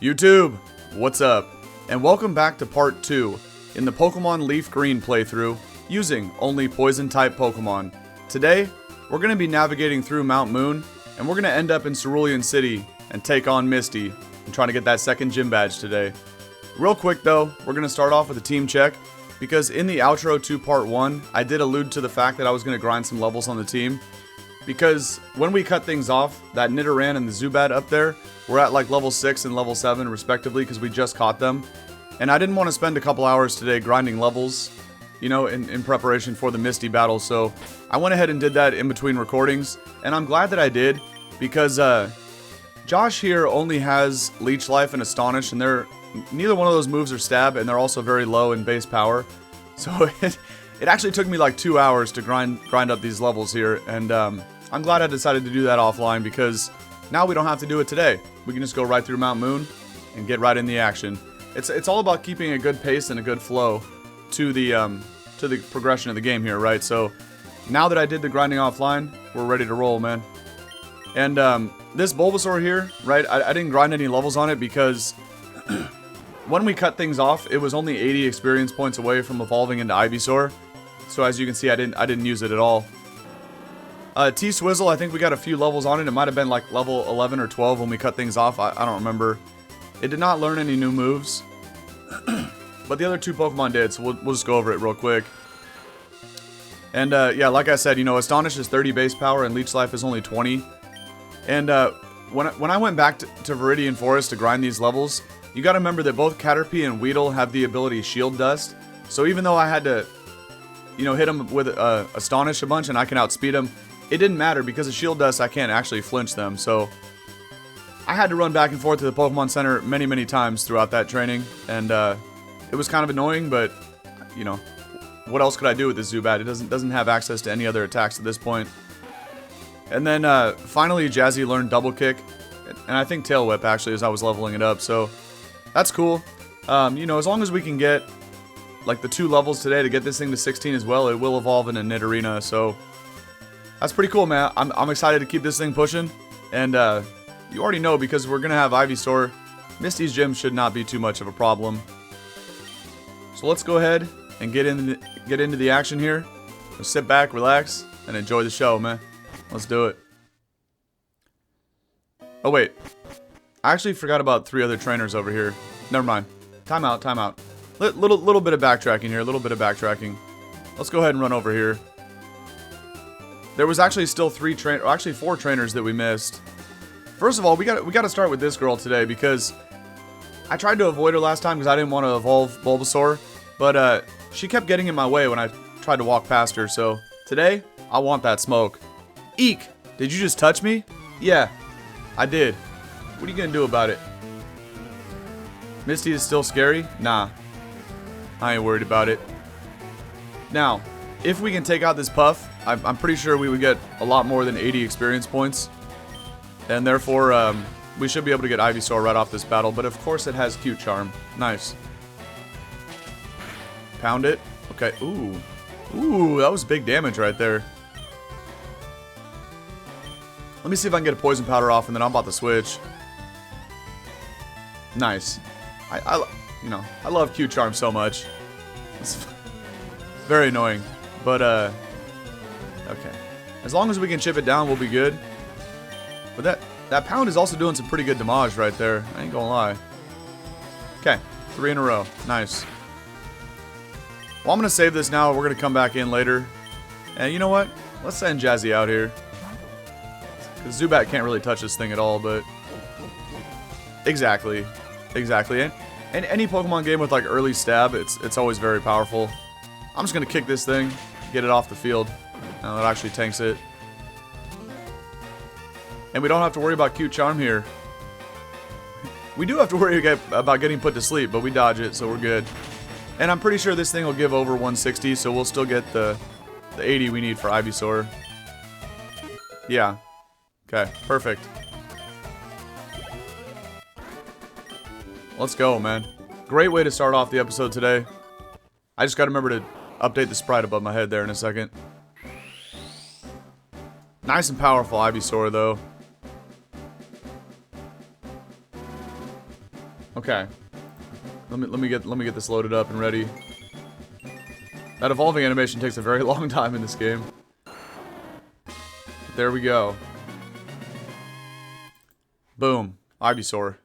YouTube, what's up? And welcome back to part 2 in the Pokemon LeafGreen playthrough using only Poison-type Pokemon. Today, we're going to be navigating through Mount Moon, and we're going to end up in Cerulean City and take on Misty and trying to get that second gym badge today. Real quick though, we're going to start off with a team check, because in the outro to part 1, I did allude to the fact that I was going to grind some levels on the team. Because when we cut things off, that Nidoran and the Zubat up there, we're at like level 6 and level 7 respectively because we just caught them. And I didn't want to spend a couple hours today grinding levels, you know, in preparation for the Misty battle. So I went ahead and did that in between recordings. And I'm glad that I did because Josh here only has Leech Life and Astonish, and neither one of those moves are stab, and they're also very low in base power. So it actually took me like 2 hours to grind up these levels here, and I'm glad I decided to do that offline because now we don't have to do it today. We can just go right through Mount Moon and get right in the action. It's all about keeping a good pace and a good flow to the progression of the game here, right? So now that I did the grinding offline, we're ready to roll, man. And this Bulbasaur here, right? I didn't grind any levels on it because when we cut things off, it was only 80 experience points away from evolving into Ivysaur. So as you can see, I didn't use it at all. T-Swizzle, I think we got a few levels on it. It might have been like level 11 or 12 when we cut things off. I don't remember. It did not learn any new moves. But the other two Pokemon did, so we'll just go over it real quick. And yeah, like I said, you know, Astonish is 30 base power and Leech Life is only 20. And when I went back to Viridian Forest to grind these levels, you gotta remember that both Caterpie and Weedle have the ability Shield Dust. So even though I had to, you know, hit him with Astonish a bunch and I can outspeed him, it didn't matter because of Shield Dust I can't actually flinch them. So I had to run back and forth to the Pokemon Center many times throughout that training, and it was kind of annoying, but you know, what else could I do with this Zubat? It doesn't have access to any other attacks at this point. And then finally Jazzy learned Double Kick, and I think Tail Whip actually as I was leveling it up, so that's cool. You know, as long as we can get like the 2 levels today to get this thing to 16 as well, it will evolve into Nidorina, so that's pretty cool, man. I'm excited to keep this thing pushing, and you already know because we're gonna have Ivysaur. Misty's gym should not be too much of a problem. So let's go ahead and get into the action here. Just sit back, relax, and enjoy the show, man. Let's do it. Oh wait, I actually forgot about 3 other trainers over here. Never mind. Time out. Little bit of backtracking here. Let's go ahead and run over here. There was actually still 4 trainers that we missed. First of all, we got to start with this girl today because I tried to avoid her last time because I didn't want to evolve Bulbasaur, but she kept getting in my way when I tried to walk past her. So today, I want that smoke. Eek! Did you just touch me? Yeah, I did. What are you gonna do about it? Misty is still scary? Nah, I ain't worried about it. Now, if we can take out this Puff, I'm pretty sure we would get a lot more than 80 experience points. And therefore, we should be able to get Ivysaur right off this battle. But of course it has Cute Charm. Nice. Pound it. Okay. Ooh, that was big damage right there. Let me see if I can get a Poison Powder off, and then I'm about to switch. Nice. You know, I love Cute Charm so much. It's very annoying. But, okay. As long as we can chip it down, we'll be good. But that Pound is also doing some pretty good damage right there. I ain't gonna lie. Okay, 3 in a row. Nice. Well, I'm gonna save this now. We're gonna come back in later. And you know what? Let's send Jazzy out here. Because Zubat can't really touch this thing at all, but... Exactly. And any Pokemon game with like early stab, it's always very powerful. I'm just gonna kick this thing, get it off the field. Now that actually tanks it. And we don't have to worry about Cute Charm here. We do have to worry about getting put to sleep, but we dodge it, so we're good. And I'm pretty sure this thing will give over 160, so we'll still get the 80 we need for Ivysaur. Yeah. Okay, perfect. Let's go, man. Great way to start off the episode today. I just gotta remember to update the sprite above my head there in a second. Nice and powerful Ivysaur, though. Okay. Let me get this loaded up and ready. That evolving animation takes a very long time in this game. There we go. Boom. Ivysaur.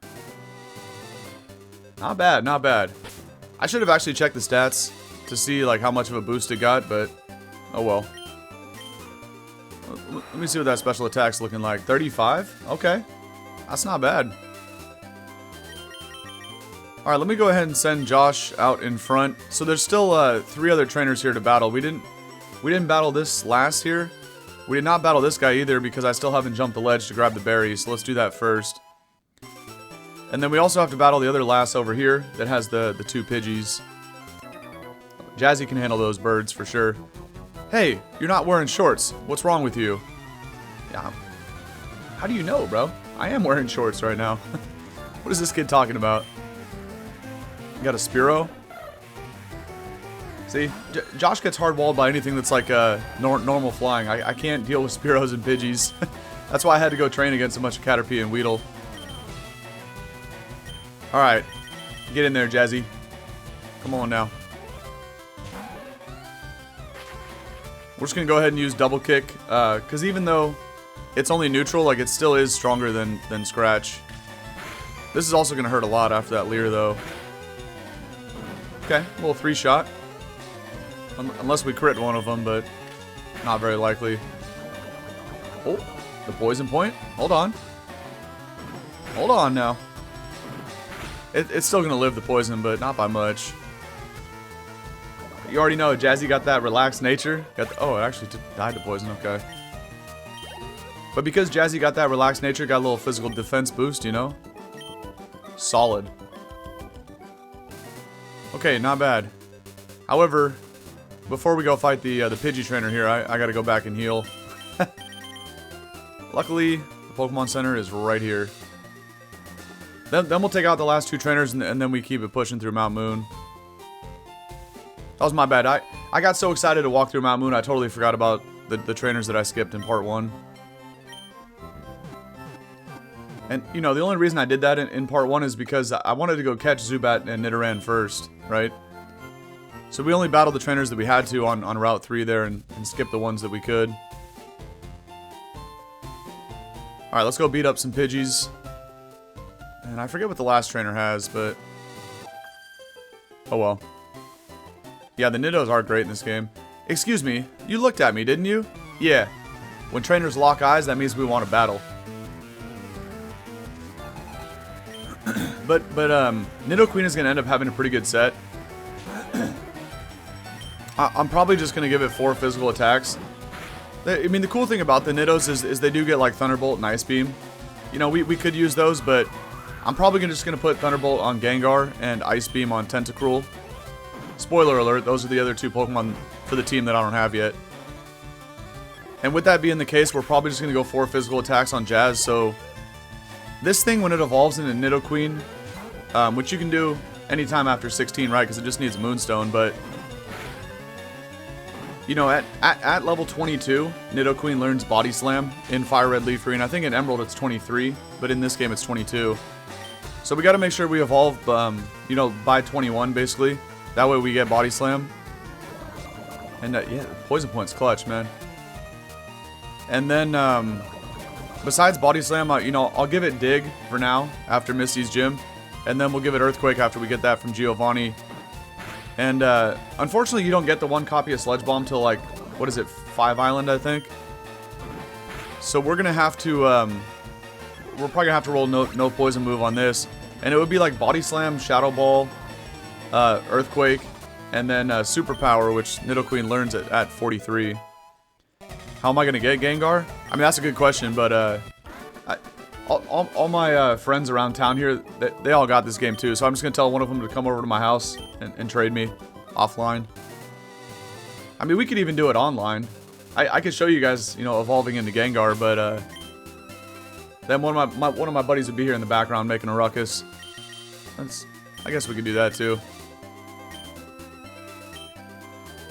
Not bad, not bad. I should have actually checked the stats to see like how much of a boost it got, but oh well. Let me see what that special attack's looking like. 35? Okay. That's not bad. Alright, let me go ahead and send Josh out in front. So there's still 3 other trainers here to battle. We didn't battle this last here. We did not battle this guy either because I still haven't jumped the ledge to grab the berry, so let's do that first. And then we also have to battle the other lass over here that has the 2 Pidgeys. Jazzy can handle those birds for sure. Hey, you're not wearing shorts. What's wrong with you? Yeah. How do you know, bro? I am wearing shorts right now. What is this kid talking about? You got a Spearow? See, Josh gets hard-walled by anything that's like normal flying. I can't deal with Spearows and Pidgeys. That's why I had to go train against a bunch of Caterpie and Weedle. Alright. Get in there, Jazzy. Come on now. We're just going to go ahead and use Double Kick. Because even though it's only neutral, like it still is stronger than Scratch. This is also going to hurt a lot after that Leer, though. Okay, a little 3-shot. Unless we crit one of them, but not very likely. Oh, the poison point. Hold on. Hold on now. It's still going to live the poison, but not by much. You already know, Jazzy got that relaxed nature. Oh, it actually died to poison, okay. But because Jazzy got that relaxed nature, got a little physical defense boost, you know? Solid. Okay, not bad. However, before we go fight the Pidgey trainer here, I gotta go back and heal. Luckily, the Pokemon Center is right here. Then we'll take out the last 2 trainers and then we keep it pushing through Mount Moon. That was my bad. I got so excited to walk through Mount Moon, I totally forgot about the trainers that I skipped in part 1. And, you know, the only reason I did that in part 1 is because I wanted to go catch Zubat and Nidoran first, right? So we only battled the trainers that we had to on Route 3 there and skipped the ones that we could. Alright, let's go beat up some Pidgeys. And I forget what the last trainer has, but... oh well. Yeah, the Nidos are great in this game. Excuse me, you looked at me, didn't you? Yeah. When trainers lock eyes, that means we want to battle. But Nidoqueen is going to end up having a pretty good set. I'm probably just going to give it 4 physical attacks. I mean, the cool thing about the Nidos is they do get, like, Thunderbolt and Ice Beam. You know, we could use those, but I'm probably just going to put Thunderbolt on Gengar and Ice Beam on Tentacruel. Spoiler alert, those are the other 2 Pokemon for the team that I don't have yet. And with that being the case, we're probably just going to go 4 physical attacks on Jazz, so... this thing, when it evolves into Nidoqueen, which you can do anytime after 16, right, because it just needs Moonstone, but... you know, at level 22, Nidoqueen learns Body Slam in Fire Red Leaf Green. I think in Emerald it's 23, but in this game it's 22. So we got to make sure we evolve, you know, by 21, basically. That way we get Body Slam. And, yeah, Poison Point's clutch, man. And then, besides Body Slam, you know, I'll give it Dig for now, after Misty's gym. And then we'll give it Earthquake after we get that from Giovanni. And, unfortunately, you don't get the 1 copy of Sludge Bomb till, like, what is it, 5 Island, I think? So we're gonna have to, we're probably gonna have to roll no poison move on this. And it would be like Body Slam, Shadow Ball, Earthquake, and then Superpower, which Nidoqueen learns at 43. How am I gonna get Gengar? I mean, that's a good question, but all my friends around town here, they all got this game too, so I'm just gonna tell one of them to come over to my house and trade me offline. I mean, we could even do it online. I could show you guys, you know, evolving into Gengar, but then one of my buddies would be here in the background making a ruckus. I guess we could do that too.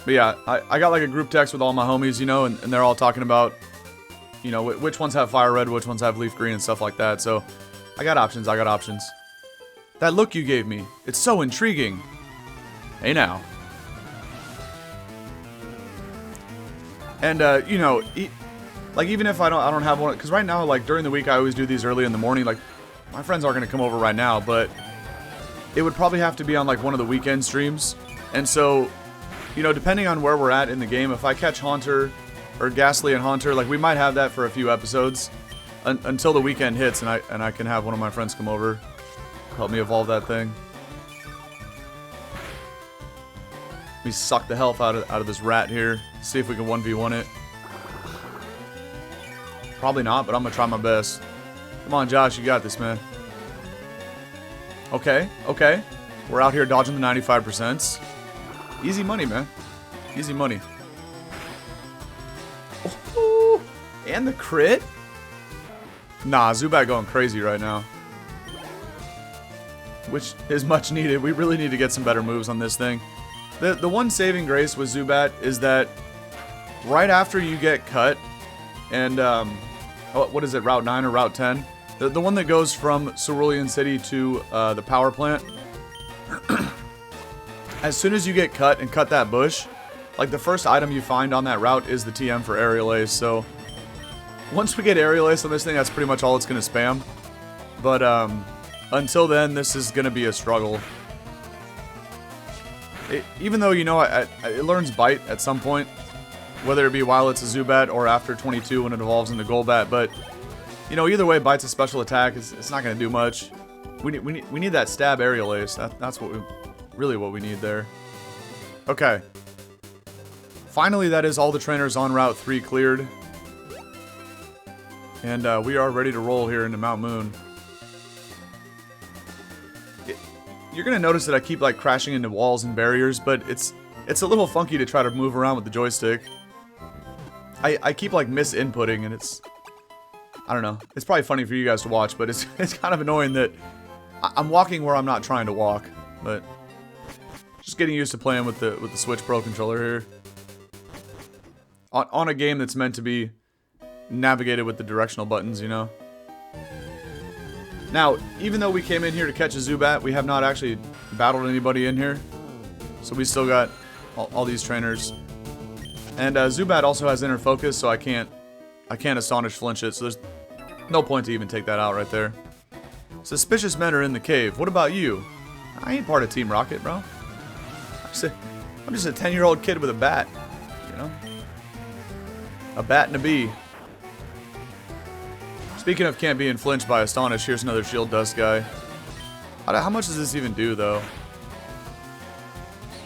But yeah, I got like a group text with all my homies, you know, and they're all talking about, you know, which ones have Fire Red, which ones have Leaf Green and stuff like that. So I got options. That look you gave me. It's so intriguing. Hey now. And, you know, like, even if I don't have one, because right now, like, during the week, I always do these early in the morning. Like, my friends aren't going to come over right now, but it would probably have to be on, like, one of the weekend streams. And so, you know, depending on where we're at in the game, if I catch Haunter, or Ghastly and Haunter, like, we might have that for a few episodes until the weekend hits, and I can have one of my friends come over, help me evolve that thing. Let me suck the health out of this rat here. See if we can 1v1 it. Probably not, but I'm gonna try my best. Come on, Josh, you got this, man. Okay, okay. We're out here dodging the 95%. Easy money, man. Easy money. Oh, and the crit? Nah, Zubat going crazy right now. Which is much needed. We really need to get some better moves on this thing. The one saving grace with Zubat is that right after you get cut, and what is it, Route 9 or Route 10? The one that goes from Cerulean City to the power plant. As soon as you get cut and cut that bush, like, the first item you find on that route is the TM for Aerial Ace. So once we get Aerial Ace on this thing, that's pretty much all it's going to spam. But until then, this is going to be a struggle. Even though, you know, it learns Bite at some point, whether it be while it's a Zubat or after 22 when it evolves into Golbat. But, you know, either way, Bite's a special attack. It's not going to do much. We need that stab Aerial Ace. That's what really what we need there. Okay. Finally, that is all the trainers on Route 3 cleared. And we are ready to roll here into Mount Moon. You're going to notice that I keep, like, crashing into walls and barriers, but it's a little funky to try to move around with the joystick. I keep, like, misinputting, and it's... I don't know. It's probably funny for you guys to watch, but it's kind of annoying that I'm walking where I'm not trying to walk. But just getting used to playing with the Switch Pro controller here. On a game that's meant to be navigated with the directional buttons, you know? Now, even though we came in here to catch a Zubat, we have not actually battled anybody in here. So we still got all these trainers. And Zubat also has inner focus, so I can't Astonish Flinch it, so there's no point to even take that out right there. Suspicious men are in the cave. What about you? I ain't part of Team Rocket, bro. I'm just a 10-year-old kid with a bat, you know? A bat and a bee. Speaking of can't be flinched by Astonish, here's another Shield Dust guy. How much does this even do, though?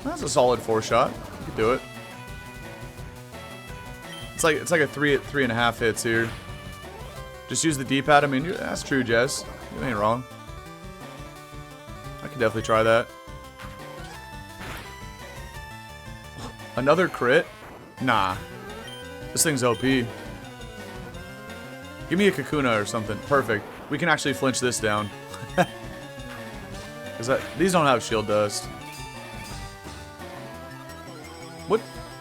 That's a solid 4-shot. You can do it. It's like a 3.5 hits here. Just use the D-pad. I mean, that's true, Jess. You ain't wrong. I could definitely try that. Another crit? Nah. This thing's OP. Give me a Kakuna or something. Perfect. We can actually flinch this down. These don't have Shield Dust.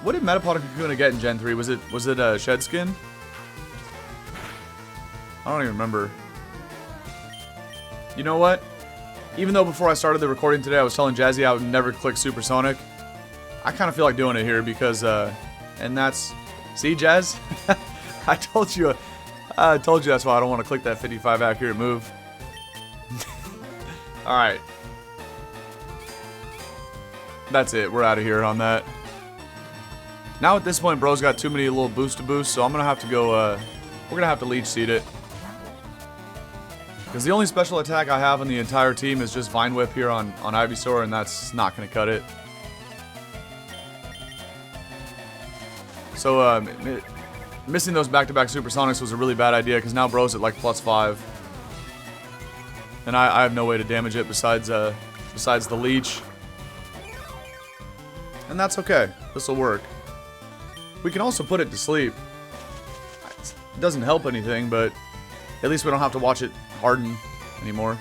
What did Metapod and Kakuna get in Gen 3? Was it Shed Skin? I don't even remember. You know what? Even though before I started the recording today I was telling Jazzy I would never click Supersonic, I kind of feel like doing it here because, and that's... See, Jazz? I told you that's why I don't want to click that 55 accurate move. Alright. That's it. We're out of here on that. Now at this point, bro's got too many little boost-to-boost, so I'm going to have to go, we're going to have to Leech Seed it. Because the only special attack I have on the entire team is just Vine Whip here on Ivysaur, and that's not going to cut it. So, missing those back-to-back Supersonics was a really bad idea, because now bro's at like +5. And I have no way to damage it besides the Leech. And that's okay. This'll work. We can also put it to sleep. It doesn't help anything, but at least we don't have to watch it harden anymore.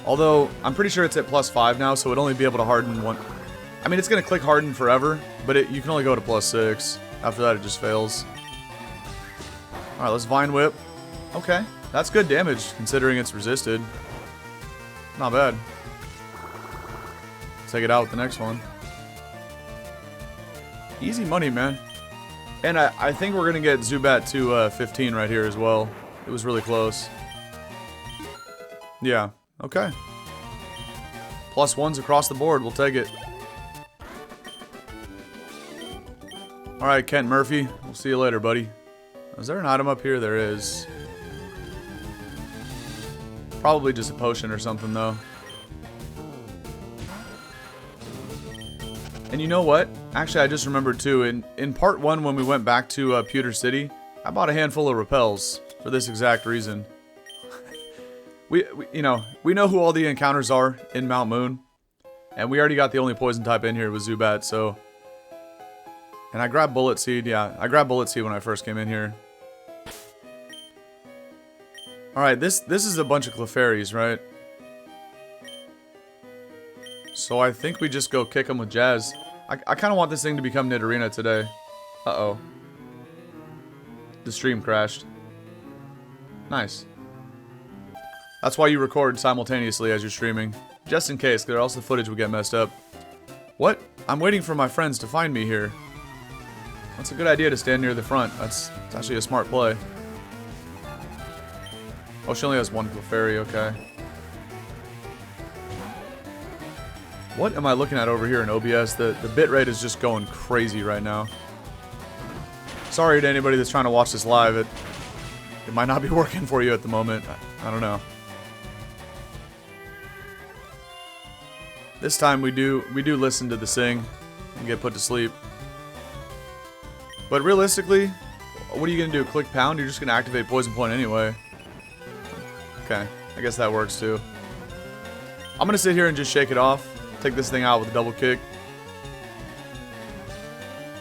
Although, I'm pretty sure it's at +5 now, so it'd only be able to harden one. I mean, it's going to click harden forever, but you can only go to +6. After that, it just fails. Alright, let's Vine Whip. Okay. That's good damage, considering it's resisted. Not bad. Take it out with the next one. Easy money, man. And I think we're going to get Zubat to 15 right here as well. It was really close. Yeah, okay. +1s across the board, we'll take it. Alright, Kent Murphy, we'll see you later, buddy. Is there an item up here? There is. Probably just a potion or something, though. And you know what? Actually, I just remembered, too. In part 1, when we went back to Pewter City, I bought a handful of repels for this exact reason. You know who all the encounters are in Mount Moon. And we already got the only poison type in here with Zubat, so... And I grabbed Bullet Seed, yeah. I grabbed Bullet Seed when I first came in here. Alright, this is a bunch of Clefairies, right? So I think we just go kick them with Jazz. I kind of want this thing to become Nidorina today. Uh-oh. The stream crashed. Nice. That's why you record simultaneously as you're streaming. Just in case, or else the footage would get messed up. What? I'm waiting for my friends to find me here. That's a good idea to stand near the front. That's actually a smart play. Oh, she only has one Clefairy, okay. What am I looking at over here in OBS? The bitrate is just going crazy right now. Sorry to anybody that's trying to watch this live. It might not be working for you at the moment. I don't know. This time we do listen to the sing and get put to sleep. But realistically, what are you going to do? Click pound? You're just going to activate Poison Point anyway. Okay, I guess that works too. I'm going to sit here and just shake it off. Take this thing out with a double kick.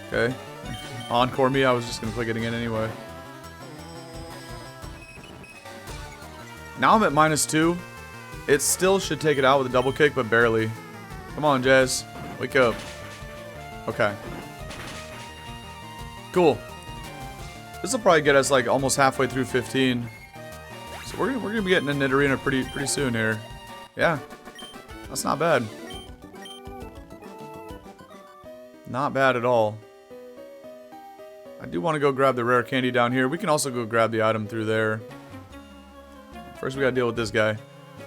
Okay. Encore me, I was just going to click it again anyway. Now I'm at -2. It still should take it out with a double kick, but barely. Come on, Jazz. Wake up. Okay. Cool. This will probably get us like almost halfway through 15. So we're gonna be getting a Nidorina pretty soon here. Yeah. That's not bad. Not bad at all. I do want to go grab the rare candy down here. We can also go grab the item through there. First we gotta deal with this guy.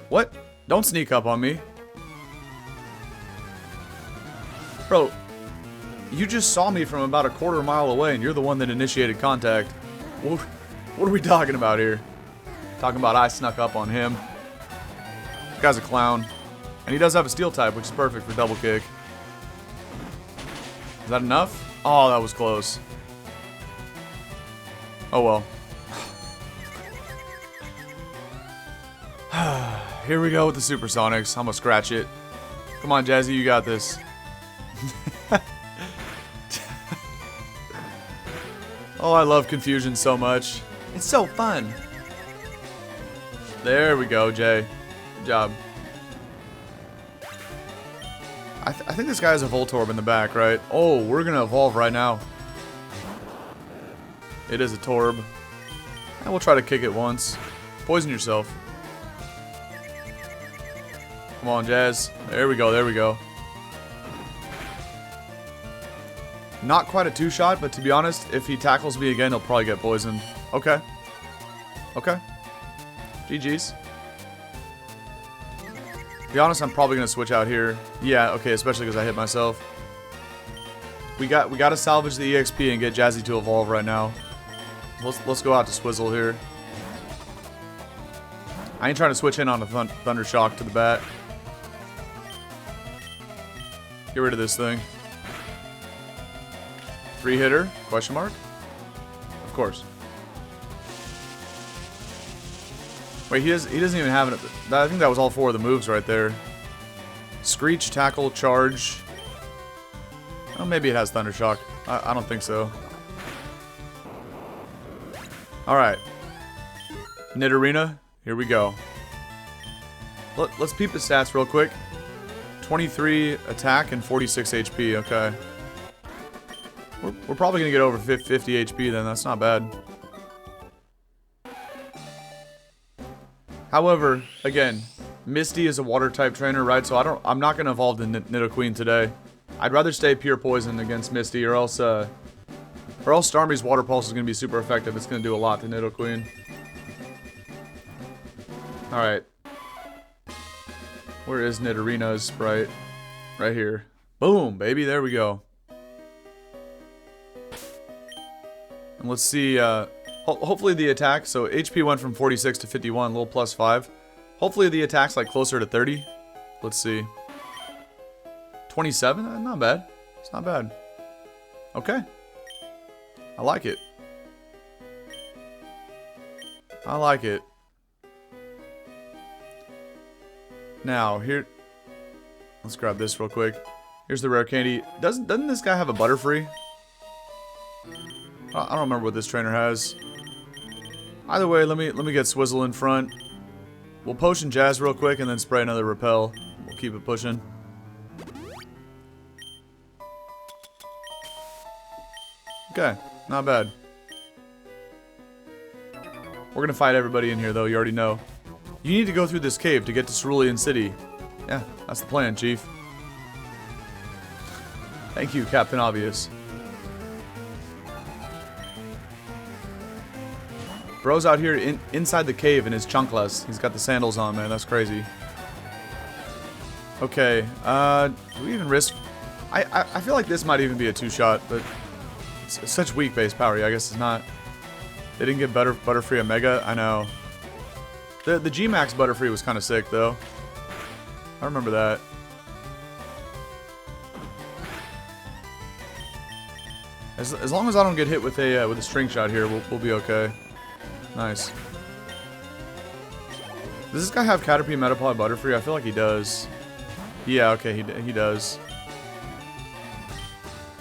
What? Don't sneak up on me. Bro, you just saw me from about a quarter mile away and you're the one that initiated contact. What are we talking about here? Talking about I snuck up on him. This guy's a clown. And he does have a steel type, which is perfect for double kick. Is that enough? Oh, that was close. Oh well. Here we go with the Supersonics. I'm gonna scratch it. Come on, Jazzy, you got this. Oh, I love confusion so much. It's so fun. There we go, Jay. Good job. I think this guy has a Voltorb in the back, right? Oh, we're gonna evolve right now. It is a Torb. And we'll try to kick it once. Poison yourself. Come on, Jazz. There we go, there we go. Not quite a two-shot, but to be honest, if he tackles me again, he'll probably get poisoned. Okay. Okay. GG's. To be honest, I'm probably going to switch out here. Yeah, okay, especially because I hit myself. We got to salvage the EXP and get Jazzy to evolve right now. Let's go out to Swizzle here. I ain't trying to switch in on a Thunder Shock to the bat. Get rid of this thing. 3-hitter? Question mark? Of course. Wait, he doesn't even have it. I think that was all 4 of the moves right there. Screech, Tackle, Charge. Oh, maybe it has Thunder Shock. I don't think so. Alright. Nidorina, here we go. Let's peep the stats real quick. 23 attack and 46 HP, okay. We're probably going to get over 50 HP then, that's not bad. However, again, Misty is a water type trainer, right? So I'm not gonna evolve the Nidoqueen today. I'd rather stay pure poison against Misty, or else Starmie's water pulse is gonna be super effective. It's gonna do a lot to Nidoqueen. All right. Where is Nidorina's sprite? Right here. Boom, baby. There we go. And let's see. Hopefully the attack. So HP went from 46 to 51, a little plus 5. Hopefully the attack's like closer to 30. Let's see. 27? Not bad. It's not bad. Okay. I like it. I like it. Now, here... Let's grab this real quick. Here's the rare candy. Doesn't this guy have a Butterfree? I don't remember what this trainer has. Either way, let me get Swizzle in front. We'll Potion Jazz real quick and then spray another Repel. We'll keep it pushing. Okay, not bad. We're gonna fight everybody in here though, you already know. You need to go through this cave to get to Cerulean City. Yeah, that's the plan, Chief. Thank you, Captain Obvious. Bro's out here inside the cave in his chunkless. He's got the sandals on, man. That's crazy. Okay, do we even risk... I feel like this might even be a two-shot, but it's such weak base power. Yeah, I guess it's not. They didn't get Butterfree a Mega. I know. The G-Max Butterfree was kind of sick, though. I remember that. As long as I don't get hit with a string shot here, we'll be okay. Nice. Does this guy have Caterpie, Metapod, Butterfree? I feel like he does. Yeah, okay, he does.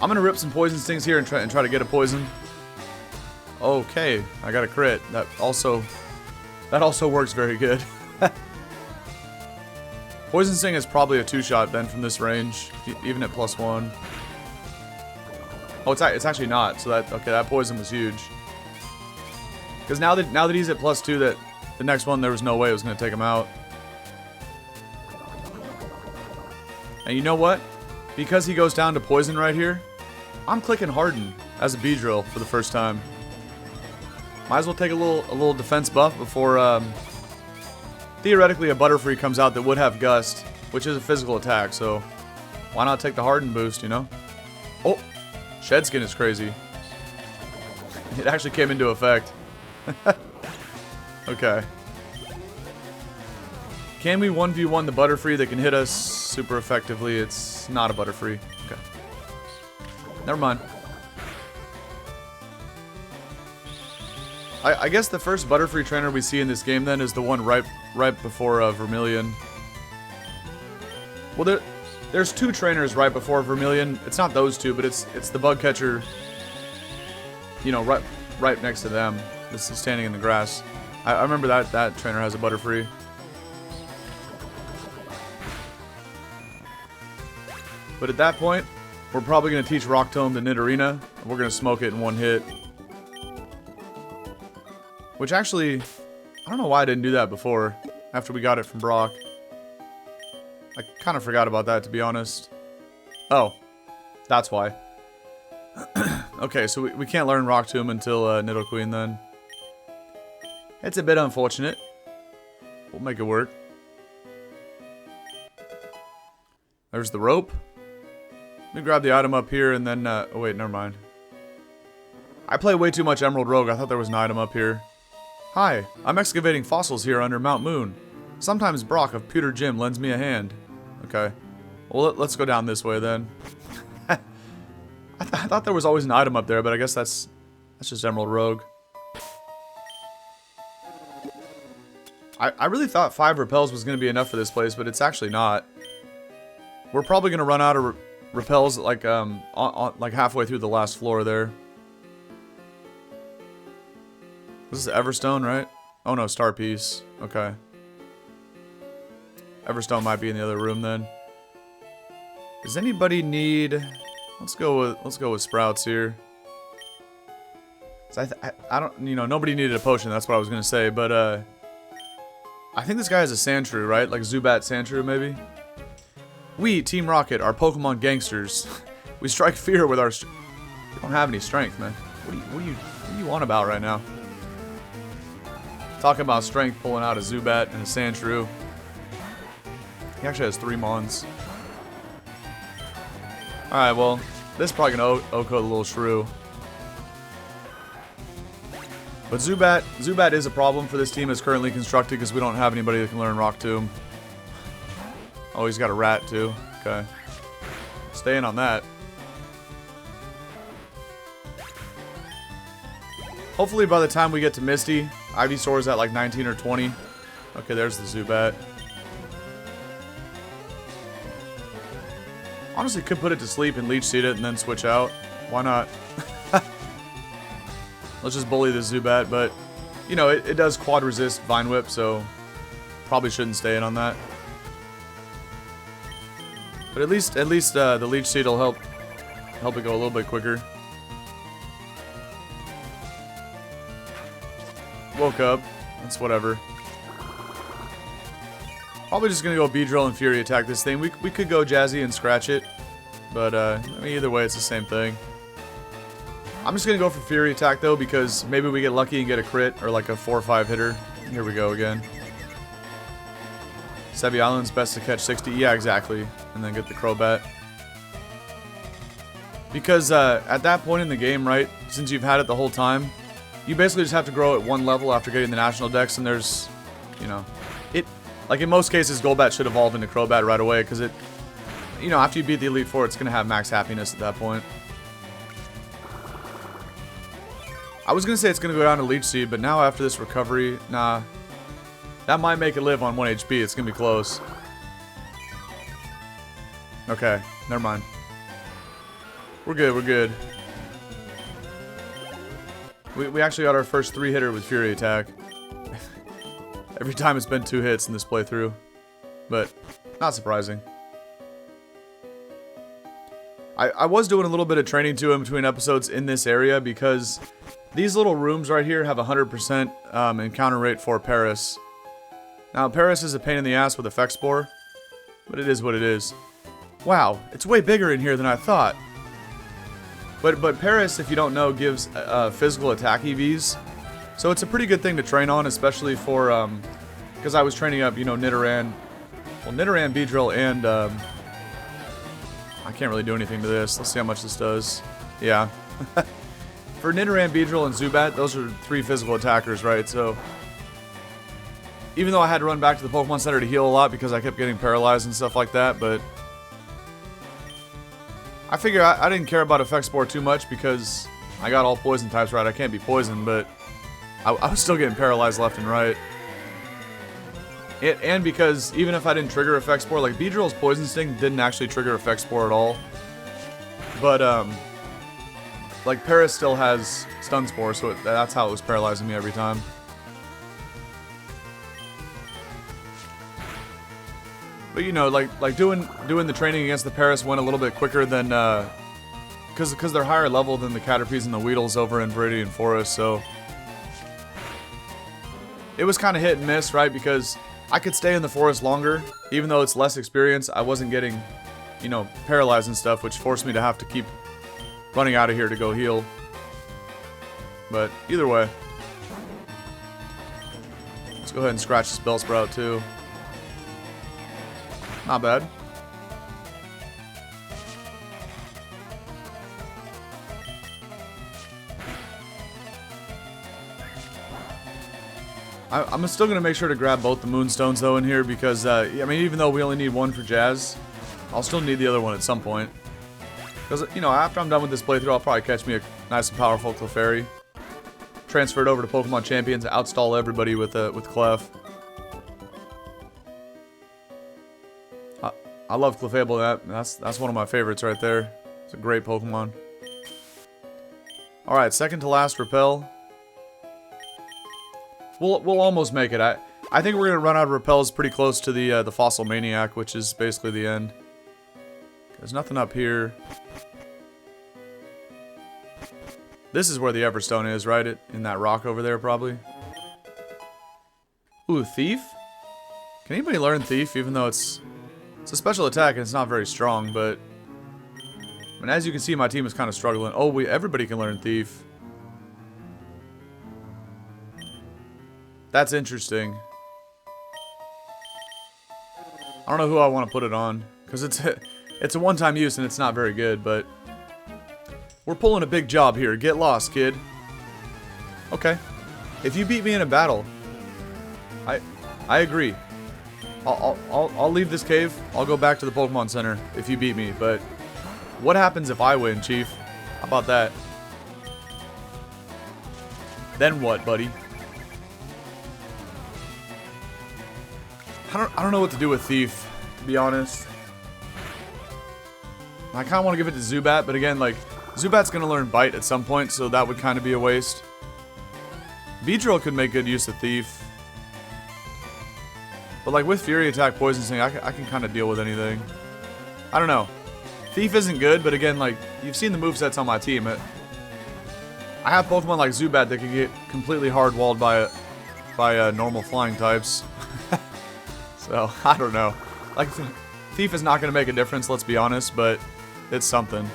I'm gonna rip some Poison Stings here and try to get a poison. Okay, I got a crit. That also works very good. Poison Sting is probably a two-shot then from this range, even at +1. Oh, it's actually not. So that poison was huge. Because now that he's at +2, that the next one there was no way it was gonna take him out. And you know what? Because he goes down to poison right here, I'm clicking Harden as a Beedrill for the first time. Might as well take a little defense buff before theoretically a Butterfree comes out that would have Gust, which is a physical attack, so why not take the Harden boost, you know? Oh, Shed Skin is crazy. It actually came into effect. Okay. Can we 1v1 the Butterfree that can hit us super effectively? It's not a Butterfree. Okay. Never mind. I guess the first Butterfree trainer we see in this game then is the one right before Vermilion. Well, there's two trainers right before Vermilion. It's not those two, but it's the bug catcher. You know, right next to them. This is standing in the grass. I remember that trainer has a Butterfree. But at that point, we're probably going to teach Rock Tomb to Nidorina, and we're going to smoke it in one hit. Which actually, I don't know why I didn't do that before, after we got it from Brock. I kind of forgot about that, to be honest. Oh, that's why. Okay, so we can't learn Rock Tomb until Nidoqueen then. It's a bit unfortunate. We'll make it work. There's the rope. Let me grab the item up here and then... oh wait, never mind. I play way too much Emerald Rogue. I thought there was an item up here. Hi, I'm excavating fossils here under Mount Moon. Sometimes Brock of Pewter Gym lends me a hand. Okay. Well, let's go down this way then. I thought there was always an item up there, but I guess that's just Emerald Rogue. I really thought 5 repels was going to be enough for this place, but it's actually not. We're probably going to run out of repels like like halfway through the last floor there. This is Everstone, right? Oh no, Star Piece. Okay. Everstone might be in the other room then. Does anybody need... Let's go with Sprouts here. I don't, you know, nobody needed a potion, that's what I was going to say, but I think this guy has a Sandshrew, right? Like Zubat Sandshrew, maybe? We, Team Rocket, are Pokemon gangsters. We strike fear with our... We don't have any strength, man. What do you on about right now? Talking about strength, pulling out a Zubat and a Sandshrew. He actually has 3 Mons. Alright, well, this is probably going to Oko the little Shrew. But Zubat is a problem for this team as currently constructed because we don't have anybody that can learn Rock Tomb. Oh, he's got a rat too. Okay. Staying on that. Hopefully by the time we get to Misty, Ivysaur's at like 19 or 20. Okay, there's the Zubat. Honestly, could put it to sleep and Leech Seed it and then switch out. Why not? Let's just bully the Zubat, but you know, it does quad resist Vine Whip, so probably shouldn't stay in on that. But at least the Leech Seed will help it go a little bit quicker. Woke up. That's whatever. Probably just gonna go Beedrill and Fury attack this thing. We could go Jazzy and scratch it, but I mean, either way, it's the same thing. I'm just gonna go for Fury attack though, because maybe we get lucky and get a crit or like a 4 or 5 hitter. Here we go again. Sevi Island's best to catch 60. Yeah, exactly. And then get the Crobat. Because at that point in the game, right, since you've had it the whole time, you basically just have to grow at 1 level after getting the National Dex, and there's, you know, like in most cases, Golbat should evolve into Crobat right away, because it, you know, after you beat the Elite Four, it's going to have max happiness at that point. I was going to say it's going to go down to Leech Seed, but now after this recovery, nah. That might make it live on 1 HP. It's going to be close. Okay, never mind. We're good, we're good. We actually got our first 3-hitter with Fury attack. Every time it's been 2 hits in this playthrough. But, not surprising. I was doing a little bit of training too in between episodes in this area because these little rooms right here have 100% encounter rate for Paris. Now, Paris is a pain in the ass with Effect Spore, but it is what it is. Wow, it's way bigger in here than I thought. But Paris, if you don't know, gives physical attack EVs. So it's a pretty good thing to train on, especially for, because I was training up, you know, Nidoran. Well, Nidoran, Beedrill, and, I can't really do anything to this. Let's see how much this does. Yeah. For Nidoran, Beedrill, and Zubat, those are 3 physical attackers, right? So, even though I had to run back to the Pokemon Center to heal a lot because I kept getting paralyzed and stuff like that, but I figure I didn't care about Effect Spore too much because I got all poison types right. I can't be poisoned, but I was still getting paralyzed left and right. And because even if I didn't trigger Effect Spore, like Beedrill's Poison Sting didn't actually trigger Effect Spore at all. But, like Paris still has Stun Spore, so that's how it was paralyzing me every time. But you know, like doing the training against the Paris went a little bit quicker than, because they're higher level than the Caterpies and the Weedles over in Viridian Forest, so it was kind of hit and miss, right? Because I could stay in the forest longer, even though it's less experience. I wasn't getting, you know, paralyzed and stuff, which forced me to have to keep running out of here to go heal. But either way, let's go ahead and scratch this Bellsprout too. Not bad. I'm still going to make sure to grab both the Moonstones though in here because, I mean, even though we only need 1 for Jazz, I'll still need the other one at some point. Because, you know, after I'm done with this playthrough, I'll probably catch me a nice and powerful Clefairy. Transfer it over to Pokemon Champions, outstall everybody with Clef. I love Clefable. That's one of my favorites right there. It's a great Pokemon. Alright, second to last Repel. We'll almost make it. I think we're gonna run out of Repels pretty close to the Fossil Maniac, which is basically the end. There's nothing up here. This is where the Everstone is, right? In that rock over there, probably. Ooh, Thief? Can anybody learn Thief, even though it's a special attack and it's not very strong, but... I mean, as you can see, my team is kind of struggling. Oh, everybody can learn Thief. That's interesting. I don't know who I want to put it on, because it's a one-time use and it's not very good, but... We're pulling a big job here. Get lost, kid. Okay. If you beat me in a battle, I agree. I'll leave this cave. I'll go back to the Pokemon Center if you beat me, but what happens if I win, Chief? How about that? Then what, buddy? I don't know what to do with Thief, to be honest. I kind of want to give it to Zubat, but again, like, Zubat's going to learn Bite at some point, so that would kind of be a waste. Beedrill could make good use of Thief. But like with Fury Attack, Poison Sting, I can kind of deal with anything. I don't know. Thief isn't good, but again, like, you've seen the movesets on my team. I have Pokemon like Zubat that can get completely hard-walled by normal flying types. So, I don't know. Like, Thief is not going to make a difference, let's be honest, but it's something.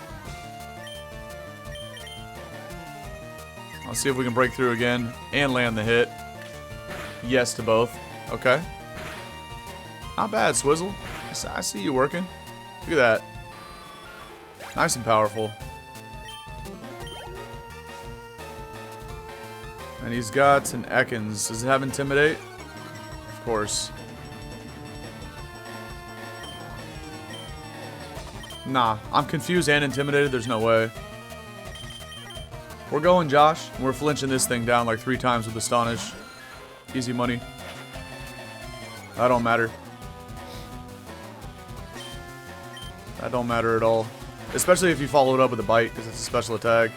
Let's see if we can break through again and land the hit. Yes to both. Okay. Not bad, Swizzle. I see you working. Look at that. Nice and powerful. And he's got an Ekans. Does it have Intimidate? Of course. Nah, I'm confused and intimidated. There's no way. We're going, Josh. We're flinching this thing down like 3 times with Astonish. Easy money. That don't matter. That don't matter at all. Especially if you follow it up with a Bite, because it's a special attack.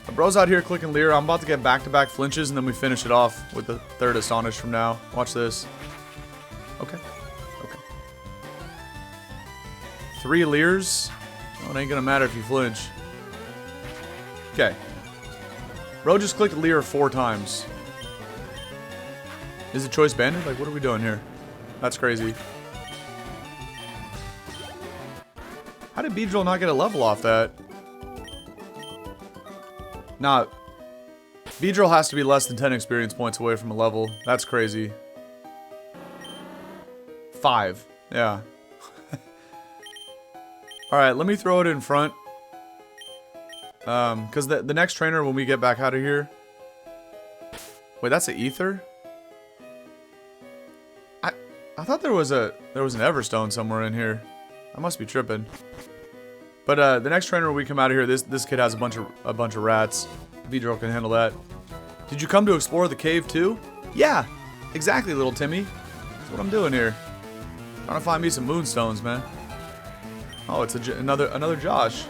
The bro's out here clicking Leer. I'm about to get back-to-back flinches, and then we finish it off with the 3rd Astonish from now. Watch this. Okay. Okay. 3 Leers? Well, it ain't gonna matter if you flinch. Okay. Bro just clicked Leer 4 times. Is it Choice Banded? Like, what are we doing here? That's crazy. How did Beedrill not get a level off that? Nah. Beedrill has to be less than 10 experience points away from a level. That's crazy. 5. Yeah. Alright, let me throw it in front. Because the next trainer when we get back out of here... Wait, that's an Ether? I thought there was an Everstone somewhere in here. I must be tripping. But the next trainer when we come out of here, this kid has a bunch of rats. Beedrill can handle that. Did you come to explore the cave too? Yeah, exactly, little Timmy. That's what I'm doing here. Trying to find me some moonstones, man. Oh, it's another Josh.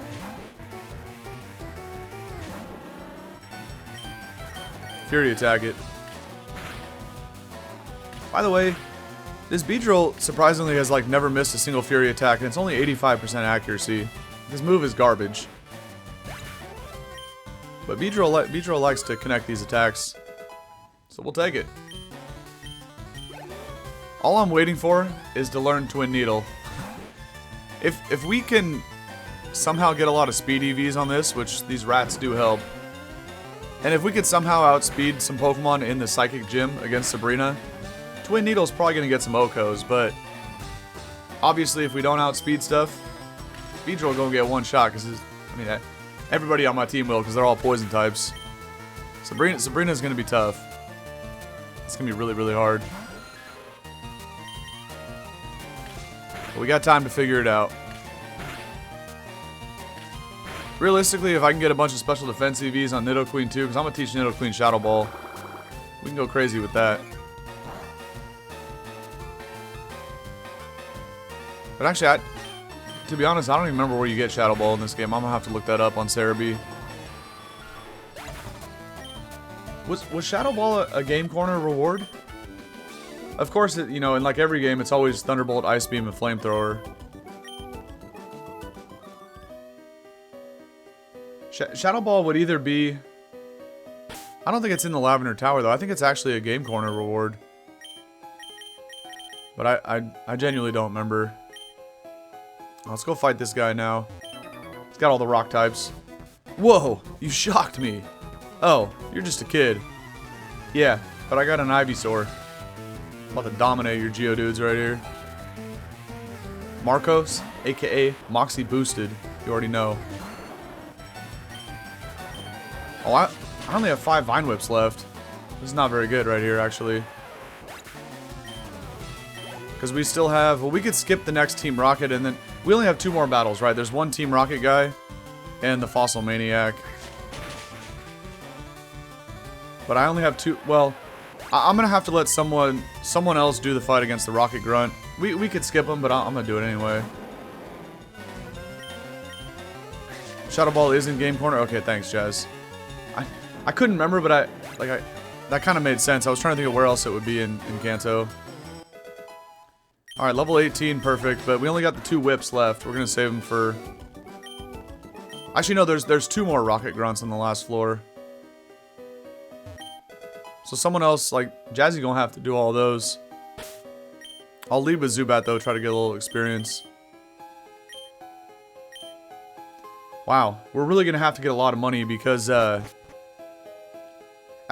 Fury attack it. By the way, this Beedrill surprisingly has like never missed a single Fury attack, and it's only 85% accuracy. This move is garbage. But Beedrill likes to connect these attacks, so we'll take it. All I'm waiting for is to learn Twin Needle. If we can somehow get a lot of speed EVs on this, which these rats do help, and if we could somehow outspeed some Pokemon in the Psychic Gym against Sabrina, Twin Needle's probably going to get some Okos, but obviously if we don't outspeed stuff, Beedrill will go get one shot, because, I mean, everybody on my team will, because they're all poison types. Sabrina's going to be tough. It's going to be really, really hard. But we got time to figure it out. Realistically, if I can get a bunch of special defense EVs on Nidoqueen too, because I'm going to teach Nidoqueen Shadow Ball, we can go crazy with that. But actually, to be honest, I don't even remember where you get Shadow Ball in this game. I'm going to have to look that up on Cerebi. Was Shadow Ball a Game Corner reward? Of course, you know, in like every game, it's always Thunderbolt, Ice Beam, and Flamethrower. Shadow Ball would either be... I don't think it's in the Lavender Tower, though. I think it's actually a Game Corner reward. But I genuinely don't remember. Let's go fight this guy now. He's got all the rock types. Whoa, you shocked me. Oh, you're just a kid. Yeah, but I got an Ivysaur. I'm about to dominate your Geodudes right here. Marcos, aka Moxie Boosted. You already know. Oh, I only have 5 Vine Whips left. This is not very good right here, actually. Because we still have... Well, we could skip the next Team Rocket, and then... We only have 2 more battles, right? There's one Team Rocket guy, and the Fossil Maniac. But I only have 2... Well, I'm going to have to let someone else do the fight against the Rocket Grunt. We could skip him, but I'm going to do it anyway. Shadow Ball is in game corner? Okay, thanks, Jazz. I couldn't remember, but that kind of made sense. I was trying to think of where else it would be in Kanto. Alright, level 18, perfect, but we only got the 2 whips left. We're going to save them for... Actually, no, there's 2 more Rocket Grunts on the last floor. So someone else, like, Jazzy gonna have to do all those. I'll lead with Zubat, though, try to get a little experience. Wow, we're really gonna have to get a lot of money because, at